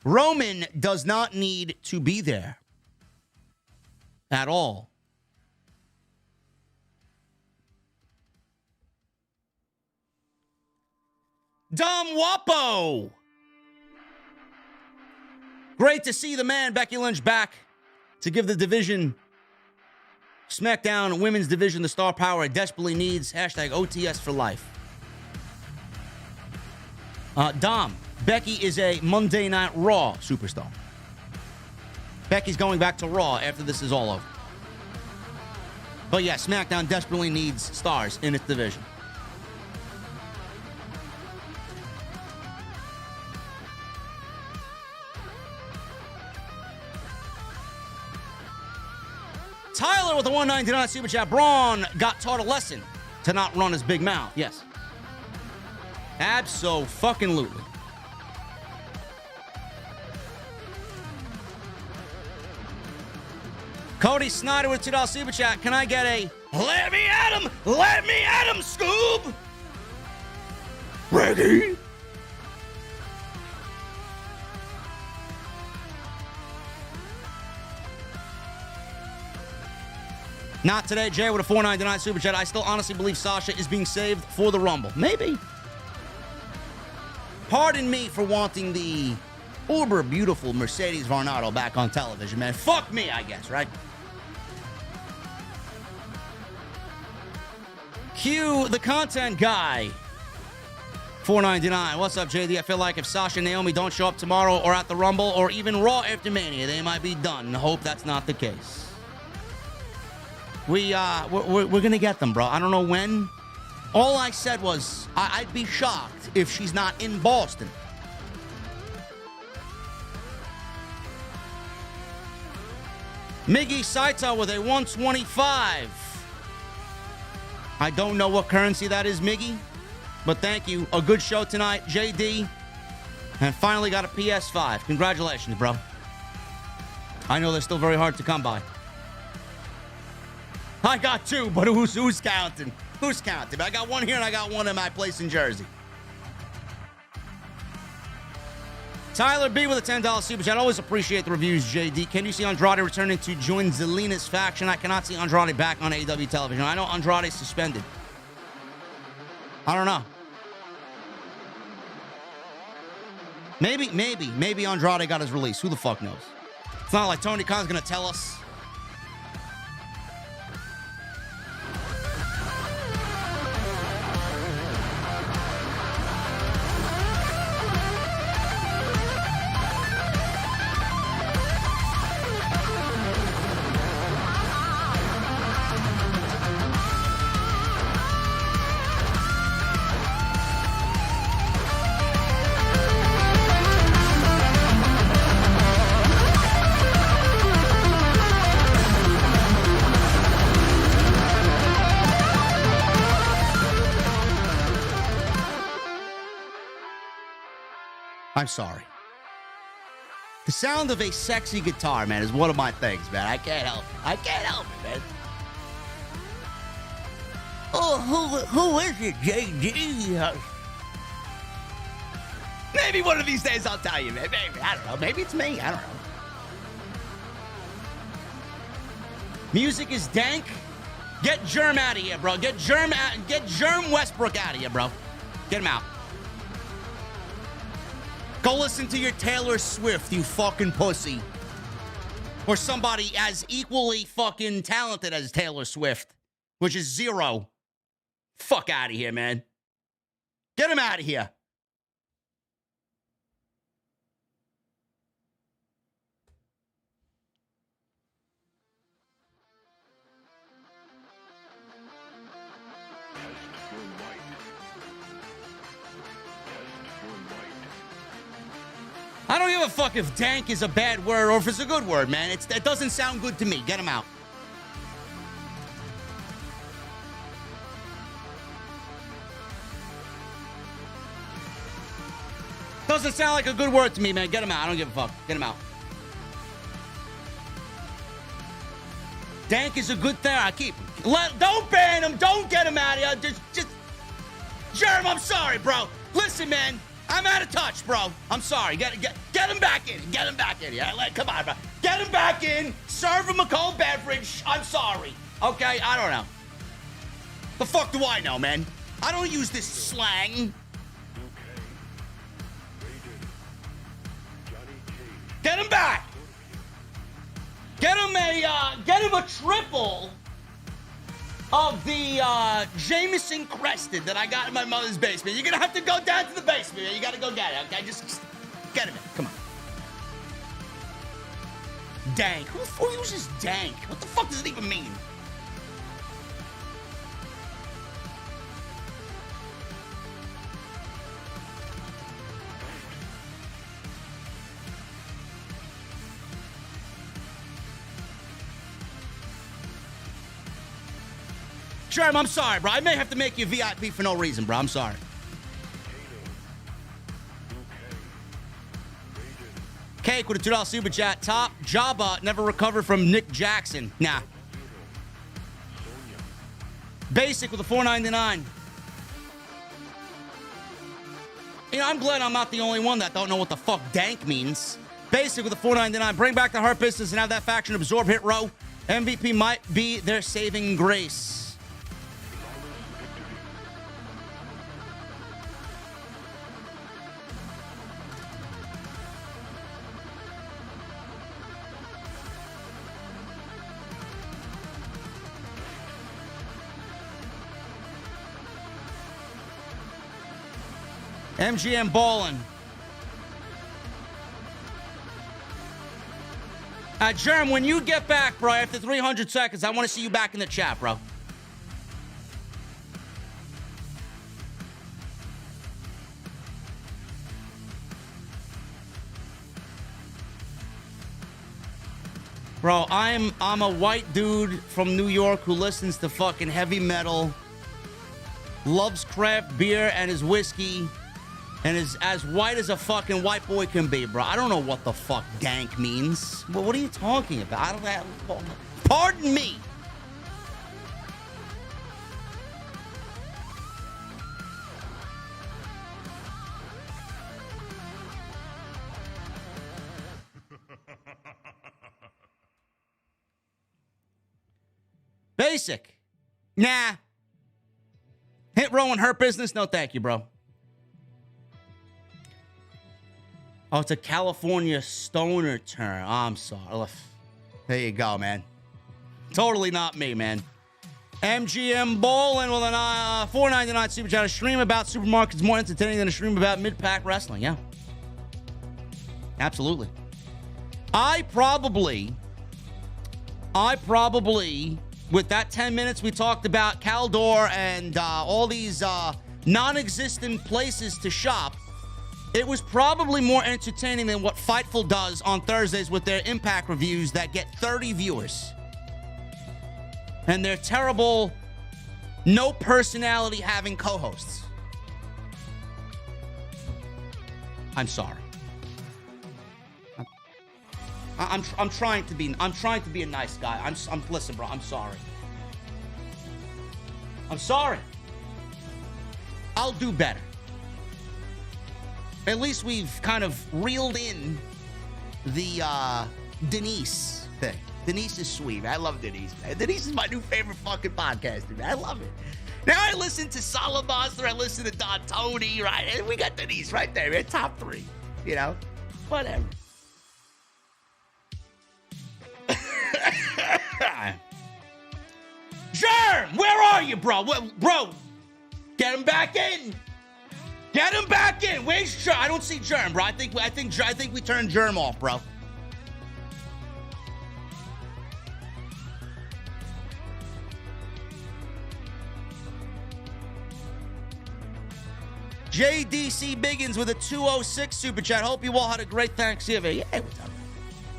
Roman does not need to be there. At all. Dom Wapo. Great to see the man, Becky Lynch, back to give the division, SmackDown Women's Division, the star power it desperately needs. Hashtag OTS for life. Dom, Becky is a Monday Night Raw superstar. Becky's going back to Raw after this is all over. But yeah, SmackDown desperately needs stars in its division. Tyler with a $1.99 super chat. Braun got taught a lesson to not run his big mouth. Yes. Abso-fucking-lutely. Cody Snyder with a $2 super chat. Can I get a let me at him, Scoob? Ready? Not today, Jay with a $4.99 super chat. I still honestly believe Sasha is being saved for the Rumble. Maybe. Pardon me for wanting the uber beautiful Mercedes Varnado back on television, man. Fuck me, I guess, right? Q, the content guy. $4.99. What's up, JD? I feel like if Sasha and Naomi don't show up tomorrow or at the Rumble or even Raw after Mania, they might be done. I hope that's not the case. We're gonna get them, bro. I don't know when. All I said was I'd be shocked if she's not in Boston. Miggy Saito with a 125. I don't know what currency that is, Miggy, but thank you. A good show tonight, JD. And finally got a PS5. Congratulations, bro. I know they're still very hard to come by. I got two, but who's counting? Who's counting? I got one here and I got one in my place in Jersey. Tyler B with a $10 super chat. I always appreciate the reviews, JD. Can you see Andrade returning to join Zelina's faction? I cannot see Andrade back on AEW television. I know Andrade's suspended. I don't know. Maybe Andrade got his release. Who the fuck knows? It's not like Tony Khan's gonna tell us. I'm sorry. The sound of a sexy guitar, man, is one of my things, man. I can't help it. I can't help it, man. Oh, who is it, JD? Maybe one of these days I'll tell you, man. Maybe. I don't know. Maybe it's me. I don't know. Music is dank. Get Germ out of here, bro. Get Germ Westbrook out of here, bro. Get him out. Go listen to your Taylor Swift, you fucking pussy. Or somebody as equally fucking talented as Taylor Swift, which is zero. Fuck out of here, man. Get him out of here. I don't give a fuck if dank is a bad word or if it's a good word, man. It doesn't sound good to me. Get him out. Doesn't sound like a good word to me, man. Get him out. I don't give a fuck. Get him out. Dank is a good thing. I keep him. Don't ban him. Don't get him out of here. Just Germ, I'm sorry, bro. Listen, man. I'm out of touch, bro. I'm sorry. Get him back in. Get him back in here. Come on, bro. Get him back in. Serve him a cold beverage. I'm sorry. Okay? I don't know. The fuck do I know, man? I don't use this slang. Get him back. Get him a triple of the Jameson Crested that I got in my mother's basement. You're gonna have to go down to the basement, man. You gotta go get it, okay? Just get him in. Come on. Dank. Who uses dank? What the fuck does it even mean? Germ, I'm sorry, bro. I may have to make you VIP for no reason, bro. I'm sorry. Cake with a $2 super chat. Top Jabba never recovered from Nick Jackson. Nah. Basic with a $4.99. You know, I'm glad I'm not the only one that don't know what the fuck dank means. Basic with a $4.99. Bring back the Hurt Business and have that faction absorb Hit Row. MVP might be their saving grace. MGM ballin'. Germ, when you get back, bro, after 300 seconds, I want to see you back in the chat, bro. Bro, I'm a white dude from New York who listens to fucking heavy metal, loves craft beer and his whiskey, and is as white as a fucking white boy can be, bro. I don't know what the fuck dank means. Well, what are you talking about? I don't have... Pardon me. Basic. Nah. Hit Row and Hurt Business? No, thank you, bro. Oh, it's a California stoner term. Oh, I'm sorry. There you go, man. Totally not me, man. MGM Bowling with an $4.99 super chat. A stream about supermarkets more entertaining than a stream about mid-pack wrestling. Yeah. Absolutely. I probably, with that 10 minutes we talked about Caldor and all these non-existent places to shop, it was probably more entertaining than what Fightful does on Thursdays with their Impact reviews that get 30 viewers. And their terrible, no personality having co-hosts. I'm sorry. I'm trying to be a nice guy. Listen, bro, I'm sorry. I'm sorry. I'll do better. At least we've kind of reeled in the Denise thing. Denise is sweet, man. I love Denise, man. Denise is my new favorite fucking podcaster, man. I love it. Now I listen to Shayna Baszler, I listen to Don Tony, right? And we got Denise right there, man. Top 3, you know? Whatever. Germ, where are you, bro? Bro, get him back in. Get him back in. Where's Germ? I don't see Germ, bro. I think we turned Germ off, bro. JDC Biggins with a 206 super chat. Hope you all had a great Thanksgiving. Yeah, what's up,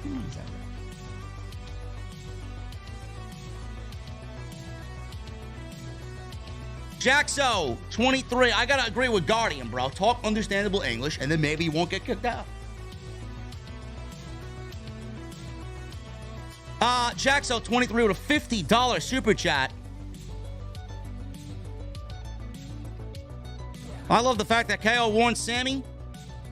man? What's up, man? Jaxo, 23. I gotta agree with Guardian, bro. Talk understandable English, and then maybe you won't get kicked out. Jaxo, 23 with a $50 super chat. I love the fact that KO warned Sami.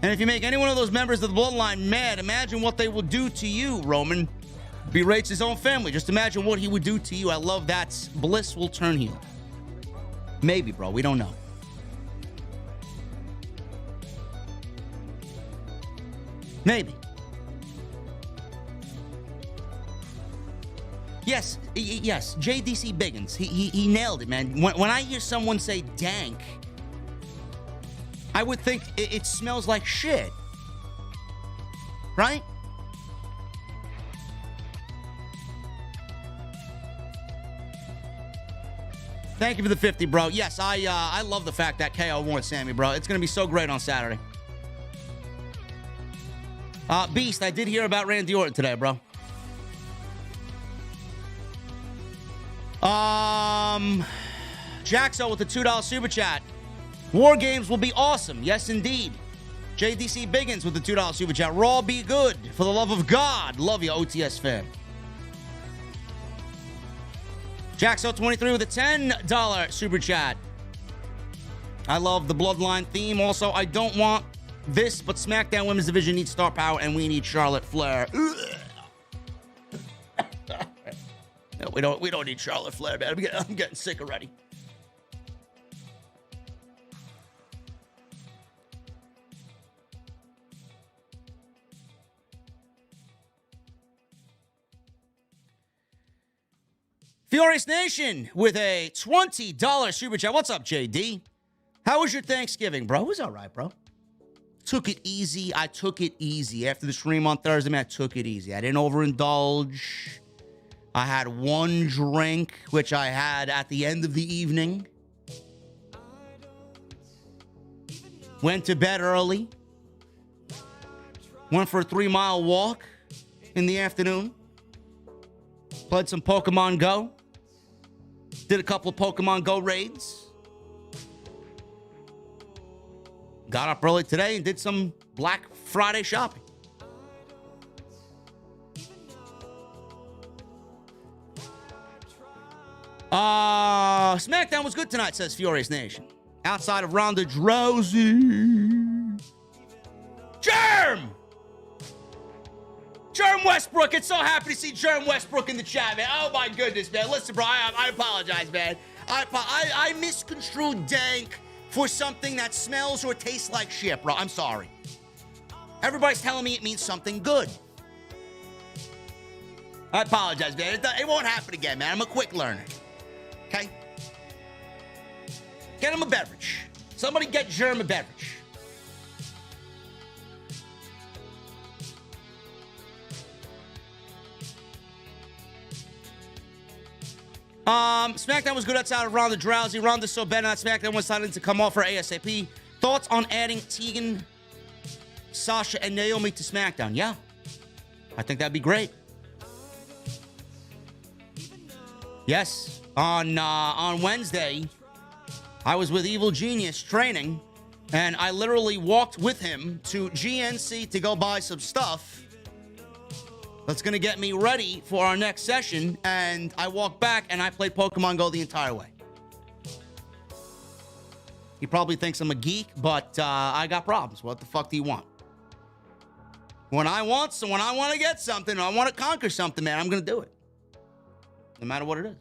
And if you make any one of those members of the Bloodline mad, imagine what they will do to you, Roman. Berates his own family. Just imagine what he would do to you. I love that. Bliss will turn heel. Maybe, bro. We don't know. Maybe. Yes. JDC Biggins. He nailed it, man. When I hear someone say dank, I would think it smells like shit. Right? Thank you for the 50, bro. Yes, I love the fact that KO warned Sami, bro. It's going to be so great on Saturday. Beast, I did hear about Randy Orton today, bro. Jaxo with the $2 super chat. War Games will be awesome. Yes, indeed. JDC Biggins with the $2 super chat. Raw be good. For the love of God. Love you, OTS fan. Jaxo23 with a $10 super chat. I love the Bloodline theme. Also, I don't want this, but SmackDown Women's Division needs star power, and we need Charlotte Flair. No, we don't need Charlotte Flair, man. I'm getting sick already. Furious Nation with a $20 super chat. What's up, JD? How was your Thanksgiving, bro? It was all right, bro. Took it easy. I took it easy. After the stream on Thursday, man, I took it easy. I didn't overindulge. I had one drink, which I had at the end of the evening. Went to bed early. Went for a 3-mile walk in the afternoon. Played some Pokemon Go. Did a couple of Pokemon Go raids. Got up early today and did some Black Friday shopping. SmackDown was good tonight, says Furious Nation. Outside of Ronda Rousey. Germ Westbrook. It's so happy to see Germ Westbrook in the chat, man. Oh, my goodness, man. Listen, bro, I apologize, man. I misconstrued dank for something that smells or tastes like shit, bro. I'm sorry. Everybody's telling me it means something good. I apologize, man. It won't happen again, man. I'm a quick learner. Okay? Get him a beverage. Somebody get Germ a beverage. SmackDown was good outside of Ronda Rousey. Ronda's so bad on SmackDown was decided to come off for ASAP. Thoughts on adding Tegan, Sasha, and Naomi to SmackDown? Yeah. I think that'd be great. Yes. On Wednesday, I was with Evil Genius training, and I literally walked with him to GNC to go buy some stuff that's going to get me ready for our next session, and I walked back and I played Pokemon Go the entire way. He probably thinks I'm a geek, but I got problems. What the fuck do you want? When I want to get something, or I want to conquer something, man, I'm going to do it. No matter what it is.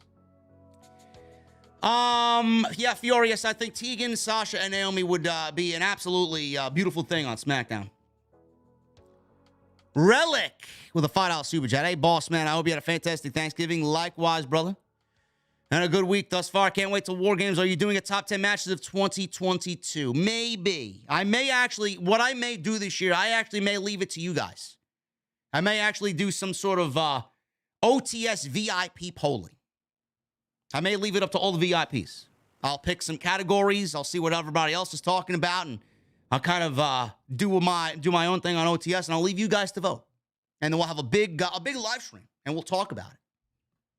Yeah, Furious, I think Tegan, Sasha, and Naomi would be an absolutely beautiful thing on SmackDown. Relic with a $5 super chat. Hey, boss man, I hope you had a fantastic Thanksgiving. Likewise, brother. And a good week thus far. Can't wait till War Games. Are you doing a top 10 matches of 2022? Maybe. I may actually, what I may do this year, I actually may leave it to you guys. I may actually do some sort of OTS VIP polling. I may leave it up to all the VIPs. I'll pick some categories. I'll see what everybody else is talking about, and I'll kind of do my own thing on OTS, and I'll leave you guys to vote. And then we'll have a big live stream, and we'll talk about it.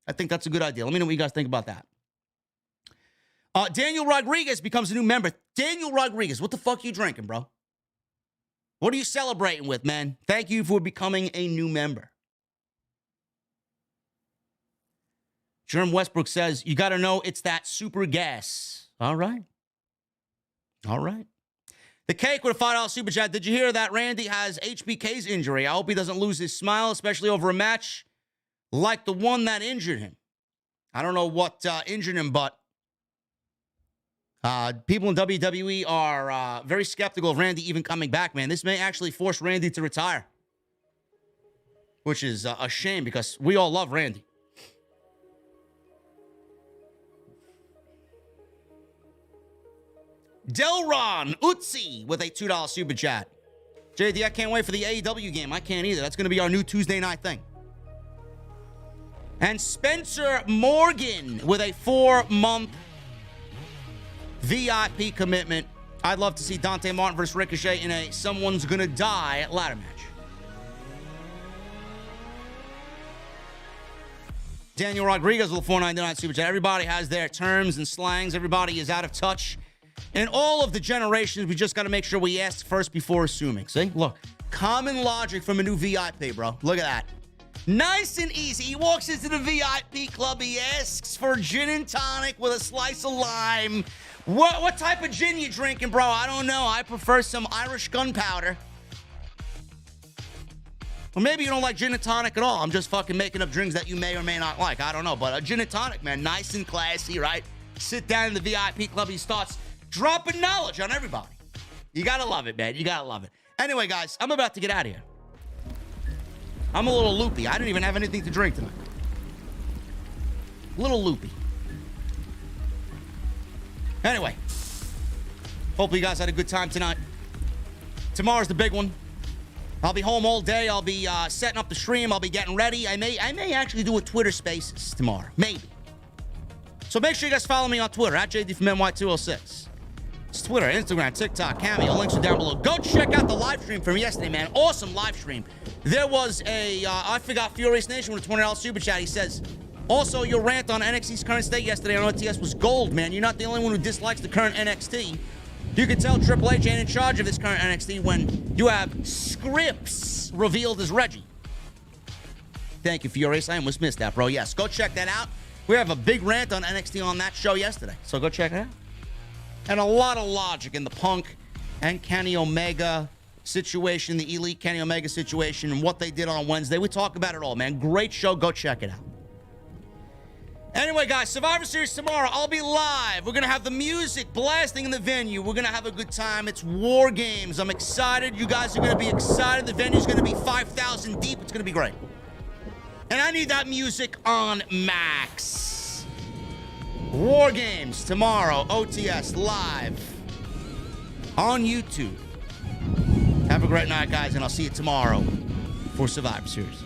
I think that's a good idea. Let me know what you guys think about that. Daniel Rodriguez becomes a new member. Daniel Rodriguez, what the fuck are you drinking, bro? What are you celebrating with, man? Thank you for becoming a new member. Jerm Westbrook says, you got to know it's that super gas. All right. All right. The Cake with a $5 super chat. Did you hear that Randy has HBK's injury? I hope he doesn't lose his smile, especially over a match like the one that injured him. I don't know what injured him, but people in WWE are very skeptical of Randy even coming back, man. This may actually force Randy to retire, which is a shame because we all love Randy. Delron Utsi with a $2 super chat. JD, I can't wait for the AEW game. I can't either. That's going to be our new Tuesday night thing. And Spencer Morgan with a 4-month VIP commitment. I'd love to see Dante Martin versus Ricochet in a someone's gonna die ladder match. Daniel Rodriguez with a $4.99 super chat. Everybody has their terms and slangs. Everybody is out of touch. In all of the generations, we just got to make sure we ask first before assuming. See? Look, common logic from a new VIP, bro. Look at that. Nice and easy. He walks into the VIP club. He asks for gin and tonic with a slice of lime. What type of gin you drinking, bro? I don't know. I prefer some Irish gunpowder. Or maybe you don't like gin and tonic at all. I'm just fucking making up drinks that you may or may not like. I don't know. But a gin and tonic, man, nice and classy, right? Sit down in the VIP club. He starts dropping knowledge on everybody. You gotta love it, man. You gotta love it. Anyway, guys, I'm about to get out of here. I'm a little loopy. I didn't even have anything to drink tonight. A little loopy. Anyway, hopefully you guys had a good time tonight. Tomorrow's the big one. I'll be home all day. I'll be setting up the stream. I'll be getting ready. I may actually do a Twitter Spaces tomorrow. Maybe. So make sure you guys follow me on Twitter, at JDfromNY206. It's Twitter, Instagram, TikTok, Cameo. Links are down below. Go check out the live stream from yesterday, man. Awesome live stream. There was a, I forgot, Furious Nation with a $20 super chat. He says, also, your rant on NXT's current state yesterday on OTS was gold, man. You're not the only one who dislikes the current NXT. You can tell Triple H ain't in charge of this current NXT when you have Scripps revealed as Reggie. Thank you, Furious. I almost missed that, bro. Yes, go check that out. We have a big rant on NXT on that show yesterday, so go check it out. And a lot of logic in the Punk and Kenny Omega situation, the Elite Kenny Omega situation, and what they did on Wednesday. We talk about it all, man. Great show. Go check it out. Anyway, guys, Survivor Series tomorrow. I'll be live. We're going to have the music blasting in the venue. We're going to have a good time. It's War Games. I'm excited. You guys are going to be excited. The venue's going to be 5,000 deep. It's going to be great. And I need that music on max. War Games tomorrow. OTS live on YouTube. Have a great night, guys, and I'll see you tomorrow for Survivor Series.